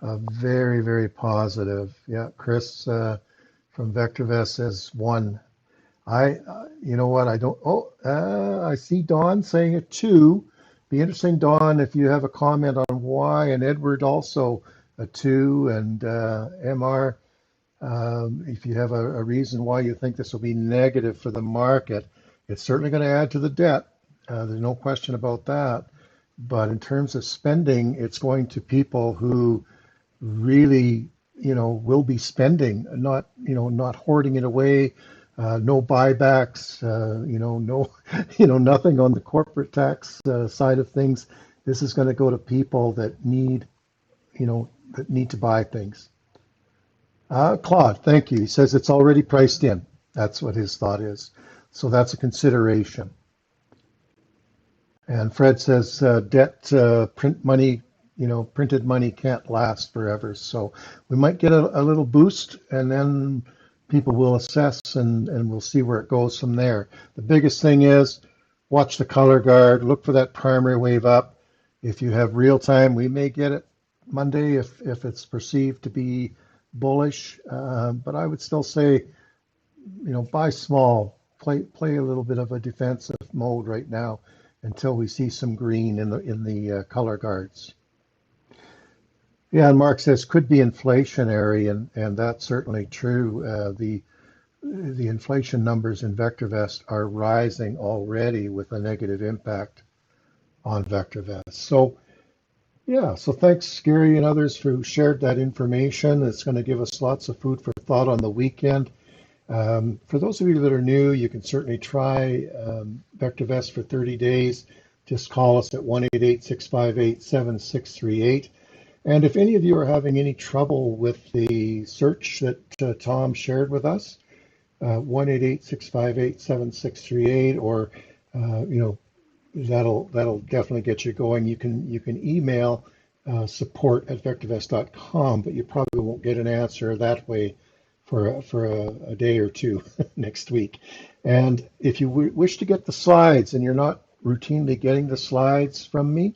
very, very positive. Yeah, Chris from VectorVest says 1. You know what, I don't, I see Don saying it too. Be interesting, Don, if you have a comment on why, and Edward also a two, and MR, if you have a reason why you think this will be negative for the market. It's certainly going to add to the debt. There's no question about that. But in terms of spending, it's going to people who really, will be spending, not hoarding it away. No buybacks, no, nothing on the corporate tax side of things. This is going to go to people that need, that need to buy things. Claude, thank you. He says it's already priced in. That's what his thought is. So that's a consideration. And Fred says debt, print money, printed money can't last forever. So we might get a little boost, and then people will assess, and we'll see where it goes from there. The biggest thing is watch the color guard, look for that primary wave up. If you have real time, we may get it Monday if it's perceived to be bullish. But I would still say, buy small, play a little bit of a defensive mode right now until we see some green in the color guards. Yeah, and Mark says could be inflationary, and that's certainly true. The inflation numbers in VectorVest are rising already with a negative impact on VectorVest. So yeah, so thanks Gary and others who shared that information. It's going to give us lots of food for thought on the weekend. For those of you that are new, you can certainly try VectorVest for 30 days. Just call us at 1-888-658-7638. And if any of you are having any trouble with the search that Tom shared with us, 1-888-658-7638, or that'll definitely get you going. You can email support@vectorvest.com, but you probably won't get an answer that way for a day or two next week. And if you wish to get the slides and you're not routinely getting the slides from me,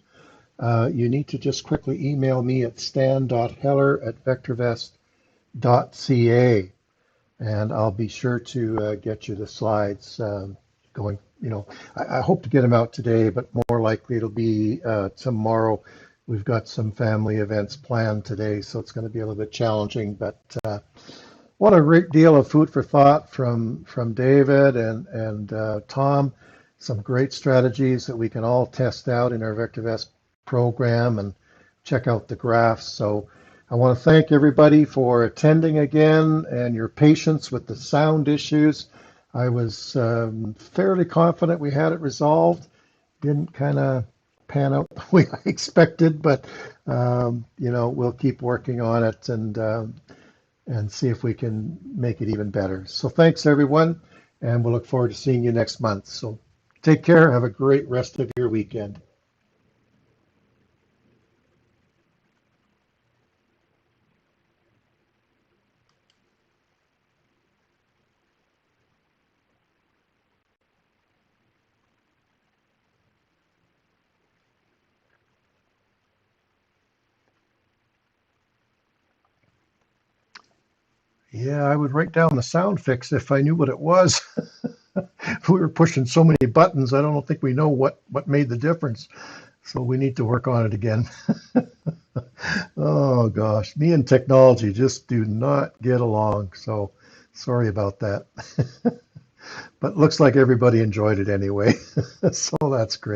you need to just quickly email me at stan.heller@vectorvest.ca, and I'll be sure to get you the slides going. I hope to get them out today, but more likely it'll be tomorrow. We've got some family events planned today, so it's going to be a little bit challenging, but what a great deal of food for thought from David and Tom. Some great strategies that we can all test out in our VectorVest program and check out the graphs. So I want to thank everybody for attending again and your patience with the sound issues. I was fairly confident we had it resolved. Didn't kind of pan out the way I expected, but we'll keep working on it and see if we can make it even better. So thanks everyone, and we'll look forward to seeing you next month. So take care. Have a great rest of your weekend. Yeah, I would write down the sound fix if I knew what it was. We were pushing so many buttons, I don't think we know what made the difference. So we need to work on it again. Oh gosh, me and technology just do not get along. So sorry about that. But looks like everybody enjoyed it anyway. So that's great.